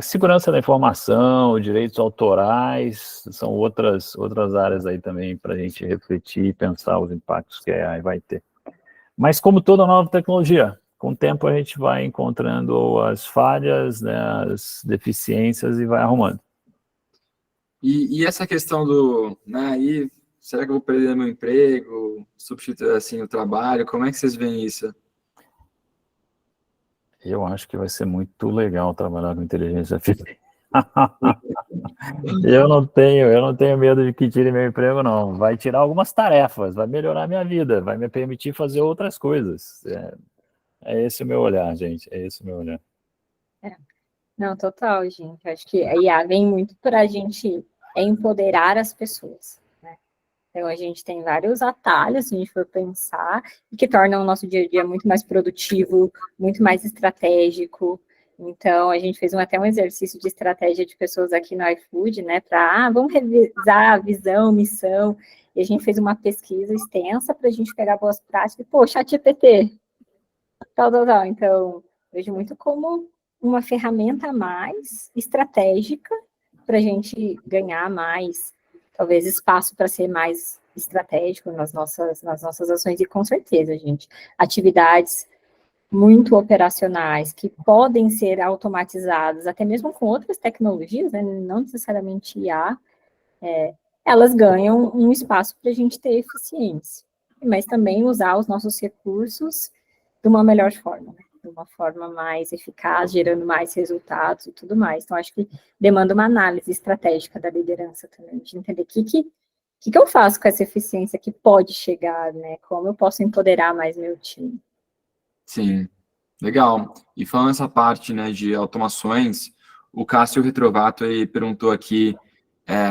Segurança da informação, direitos autorais, são outras áreas aí também para a gente refletir e pensar os impactos que a AI vai ter. Mas como toda nova tecnologia, com o tempo a gente vai encontrando as falhas, né, as deficiências e vai arrumando. E essa questão né, aí, será que eu vou perder meu emprego, substituir assim o trabalho? Como é que vocês veem isso? Eu acho que vai ser muito legal trabalhar com inteligência artificial. Eu não tenho medo de que tire meu emprego, não. Vai tirar algumas tarefas, vai melhorar minha vida, vai me permitir fazer outras coisas. É esse o meu olhar, gente. É esse o meu olhar. Não, total, gente. Acho que a IA vem muito para a gente empoderar as pessoas, né? Então, a gente tem vários atalhos, se a gente for pensar, que tornam o nosso dia a dia muito mais produtivo, muito mais estratégico. Então, a gente fez até um exercício de estratégia de pessoas aqui no iFood, né, para, vamos revisar a visão, missão, e a gente fez uma pesquisa extensa para a gente pegar boas práticas, pô, ChatGPT, tal. Então, vejo muito como uma ferramenta a mais estratégica para a gente ganhar mais, talvez, espaço para ser mais estratégico nas nossas ações, e com certeza, gente, atividades muito operacionais, que podem ser automatizadas, até mesmo com outras tecnologias, né, não necessariamente IA, elas ganham um espaço para a gente ter eficiência, mas também usar os nossos recursos de uma melhor forma, né, de uma forma mais eficaz, gerando mais resultados e tudo mais. Então, acho que demanda uma análise estratégica da liderança também, de entender o que eu faço com essa eficiência que pode chegar, né, como eu posso empoderar mais meu time. Sim, legal. E falando essa parte, né, de automações, o Cássio Retrovato aí perguntou aqui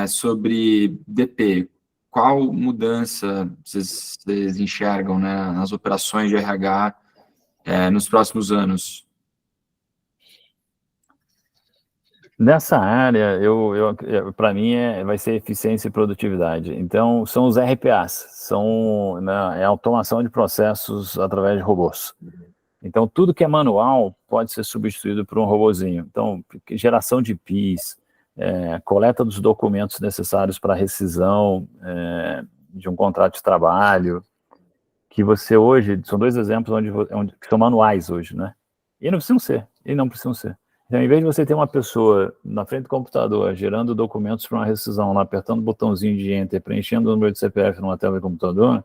sobre DP. Qual mudança vocês enxergam, né, nas operações de RH nos próximos anos? Nessa área, para mim, vai ser eficiência e produtividade. Então, são os RPAs, é a automação de processos através de robôs. Então, tudo que é manual pode ser substituído por um robozinho. Então, geração de PIS, coleta dos documentos necessários para rescisão de um contrato de trabalho, que você hoje, são dois exemplos que são manuais hoje, né? E não precisam ser. Então, em vez de você ter uma pessoa na frente do computador gerando documentos para uma rescisão, lá, apertando o botãozinho de Enter, preenchendo o número de CPF numa tela de computador,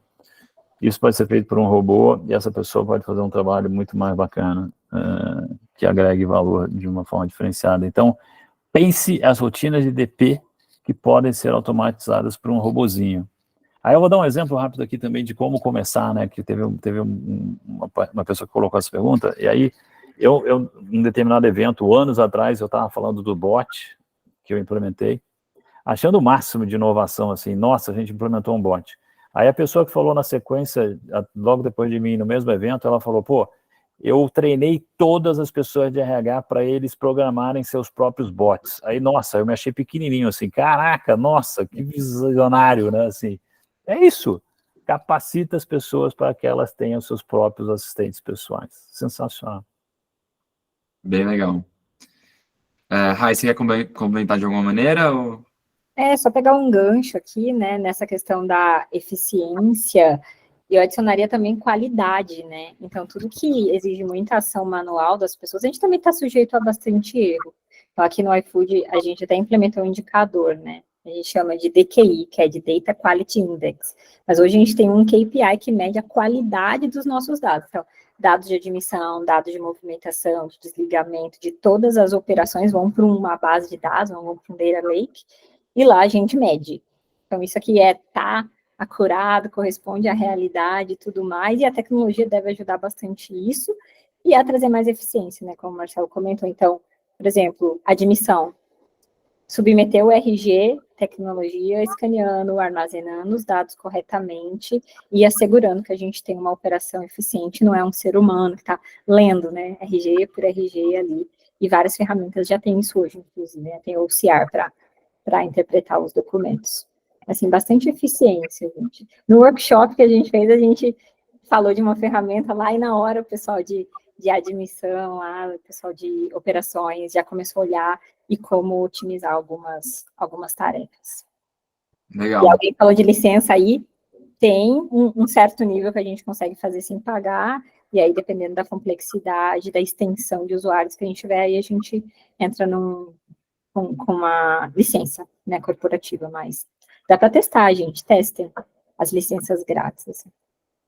isso pode ser feito por um robô e essa pessoa pode fazer um trabalho muito mais bacana, que agregue valor de uma forma diferenciada. Então, pense as rotinas de DP que podem ser automatizadas por um robozinho. Aí eu vou dar um exemplo rápido aqui também de como começar, né? Que teve uma pessoa que colocou essa pergunta, e aí eu em determinado evento, anos atrás, eu estava falando do bot que eu implementei, achando o máximo de inovação, assim, nossa, a gente implementou um bot. Aí a pessoa que falou na sequência, logo depois de mim, no mesmo evento, ela falou, pô, eu treinei todas as pessoas de RH para eles programarem seus próprios bots. Aí, nossa, eu me achei pequenininho, assim, caraca, nossa, que visionário, né, assim. É isso, capacita as pessoas para que elas tenham seus próprios assistentes pessoais. Sensacional. Bem legal. Rai, você quer complementar de alguma maneira? Ou... Só pegar um gancho aqui, né, nessa questão da eficiência, eu adicionaria também qualidade, né? Então, tudo que exige muita ação manual das pessoas, a gente também está sujeito a bastante erro. Então, aqui no iFood, a gente até implementou um indicador, né? A gente chama de DQI, que é de Data Quality Index. Mas hoje a gente tem um KPI que mede a qualidade dos nossos dados. Então, dados de admissão, dados de movimentação, de desligamento, de todas as operações vão para uma base de dados, vão para um data lake, e lá a gente mede. Então, isso aqui tá acurado, corresponde à realidade e tudo mais, e a tecnologia deve ajudar bastante isso, e a trazer mais eficiência, né, como o Marcelo comentou. Então, por exemplo, admissão. Submeter o RG, tecnologia, escaneando, armazenando os dados corretamente e assegurando que a gente tem uma operação eficiente, não é um ser humano que está lendo, né, RG por RG ali, e várias ferramentas já tem isso hoje, inclusive, né, tem o OCR para interpretar os documentos. Assim, bastante eficiência, gente. No workshop que a gente fez, a gente falou de uma ferramenta lá e na hora o pessoal de admissão, lá, o pessoal de operações já começou a olhar e como otimizar algumas tarefas. Legal. E alguém falou de licença aí, tem um certo nível que a gente consegue fazer sem pagar, e aí dependendo da complexidade, da extensão de usuários que a gente tiver, aí a gente entra com uma licença, né, corporativa, mas dá para testar, gente, testem as licenças grátis. Assim.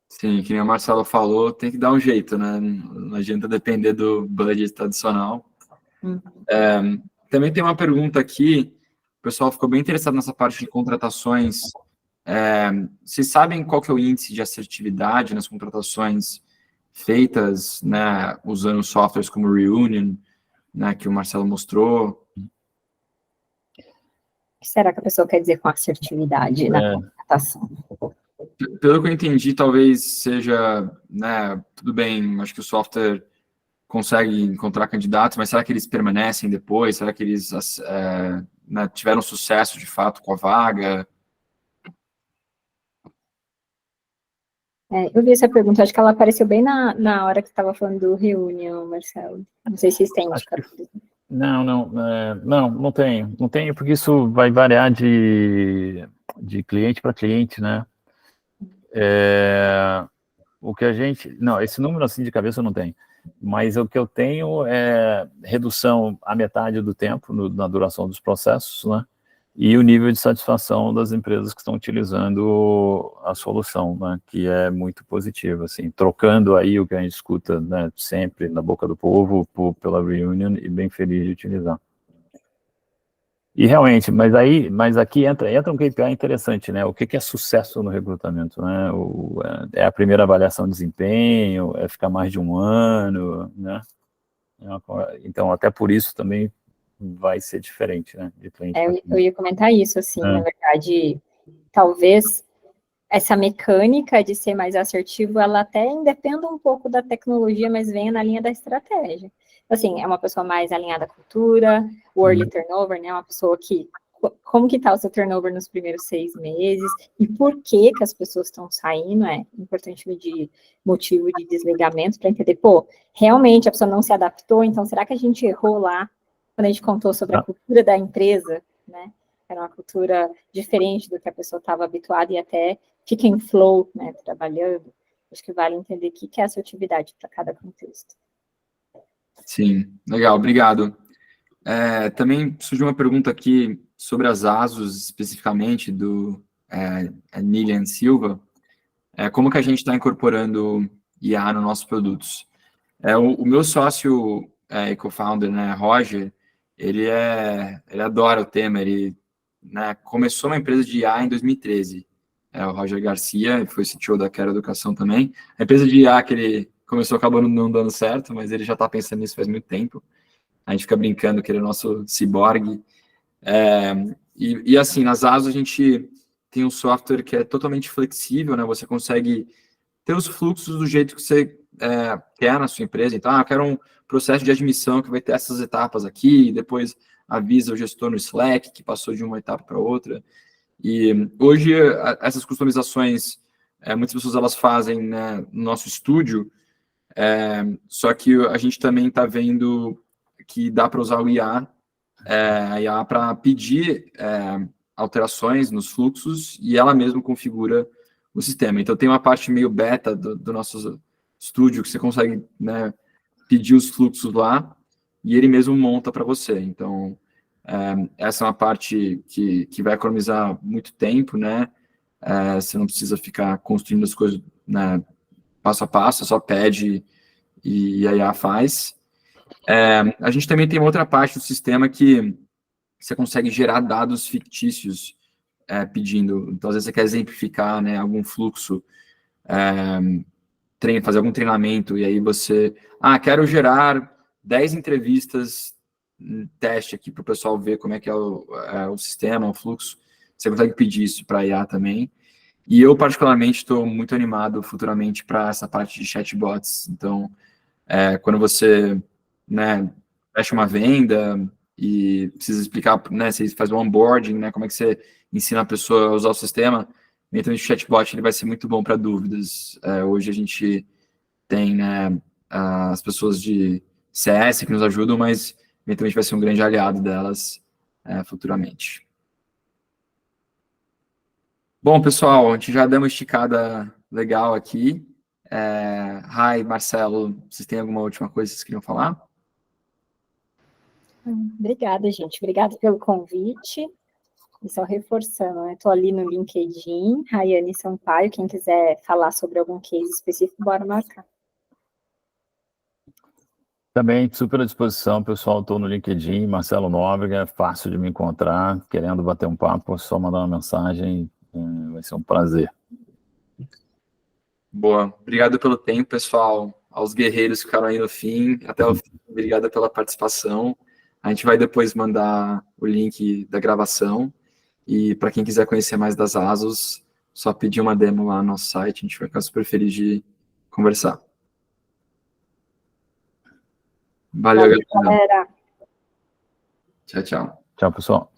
Sim, que nem o Marcelo falou, tem que dar um jeito, né? Não adianta depender do budget tradicional. Também tem uma pergunta aqui, o pessoal ficou bem interessado nessa parte de contratações. Vocês sabem qual que é o índice de assertividade nas contratações feitas, né, usando softwares como Reunion, né, que o Marcelo mostrou? O que será que a pessoa quer dizer com assertividade na contratação? Pelo que eu entendi, talvez seja, né, tudo bem, acho que o software consegue encontrar candidatos, mas será que eles permanecem depois? Será que eles né, tiveram sucesso, de fato, com a vaga? Eu vi essa pergunta, acho que ela apareceu bem na hora que estava falando do Reunion, Marcelo. Não sei se vocês têm indicadores. Não tenho, porque isso vai variar de cliente para cliente, né? O que a gente... Não, esse número assim de cabeça eu não tenho, mas o que eu tenho é redução à metade do tempo na duração dos processos, né? E o nível de satisfação das empresas que estão utilizando a solução, né? Que é muito positivo, assim, trocando aí o que a gente escuta, né, sempre na boca do povo pela Reunion e bem feliz de utilizar. E realmente, mas aqui entra um KPI interessante, né? O que é sucesso no recrutamento, né? É a primeira avaliação de desempenho, é ficar mais de um ano, né? Então, até por isso também vai ser diferente, né? De cliente para cliente. Eu ia comentar isso, assim, na verdade, talvez essa mecânica de ser mais assertivo, ela até independa um pouco da tecnologia, mas venha na linha da estratégia. Assim, é uma pessoa mais alinhada à cultura, o early turnover, né? Uma pessoa que... Como que está o seu turnover nos primeiros 6 meses? E por que as pessoas estão saindo? É importante medir motivo de desligamento para entender, realmente a pessoa não se adaptou, então será que a gente errou lá quando a gente contou sobre a cultura da empresa, né? Era uma cultura diferente do que a pessoa estava habituada e até fica em flow, né, trabalhando. Acho que vale entender o que é assertividade para cada contexto. Sim, legal, obrigado. Também surgiu uma pergunta aqui sobre as ASUS, especificamente, do Nilian Silva. Como que a gente está incorporando IA nos nossos produtos? O meu sócio e co-founder, né, Roger, ele adora o tema, ele, né, começou uma empresa de IA em 2013. O Roger Garcia, foi CTO da Quero Educação também. A empresa de IA que ele começou acabou não dando certo, mas ele já está pensando nisso faz muito tempo. A gente fica brincando que ele é o nosso ciborgue. E assim, nas ASUS a gente tem um software que é totalmente flexível, né? Você consegue ter os fluxos do jeito que você quer na sua empresa. Então, eu quero um processo de admissão que vai ter essas etapas aqui, depois avisa o gestor no Slack que passou de uma etapa para outra. E hoje, essas customizações, muitas pessoas elas fazem, né, no nosso estúdio, só que a gente também está vendo que dá para usar o IA, a IA para pedir alterações nos fluxos e ela mesma configura o sistema. Então, tem uma parte meio beta do nosso estúdio que você consegue, né, pedir os fluxos lá e ele mesmo monta para você. Então, essa é uma parte que vai economizar muito tempo, né? Você não precisa ficar construindo as coisas, né, passo a passo, só pede e a IA faz. A gente também tem uma outra parte do sistema que você consegue gerar dados fictícios pedindo. Então, às vezes você quer exemplificar, né, algum fluxo, fazer algum treinamento, e aí você, quero gerar 10 entrevistas teste aqui para o pessoal ver como é que é o sistema, o fluxo. Você consegue pedir isso para a IA também. E eu, particularmente, estou muito animado futuramente para essa parte de chatbots. Então, quando você, né, fecha uma venda e precisa explicar, né, você faz o onboarding, né, como é que você ensina a pessoa a usar o sistema, então o chatbot ele vai ser muito bom para dúvidas. Hoje a gente tem, né, as pessoas de CS que nos ajudam, mas eventualmente vai ser um grande aliado delas futuramente. Bom, pessoal, a gente já deu uma esticada legal aqui. Rai, Marcelo, vocês têm alguma última coisa que vocês queriam falar? Obrigada, gente. Obrigada pelo convite. E só reforçando, né? Estou ali no LinkedIn, Raiane Sampaio. Quem quiser falar sobre algum case específico, bora marcar. Também super à disposição, pessoal. Estou no LinkedIn, Marcelo Nóbrega, é fácil de me encontrar. Querendo bater um papo, é só mandar uma mensagem, vai ser um prazer. Boa. Obrigado pelo tempo, pessoal. Aos guerreiros que ficaram aí no fim, até o fim. Obrigado pela participação. A gente vai depois mandar o link da gravação. E para quem quiser conhecer mais das ASUS, só pedir uma demo lá no nosso site. A gente vai ficar super feliz de conversar. Valeu, galera. Galera. Tchau, tchau. Tchau, pessoal.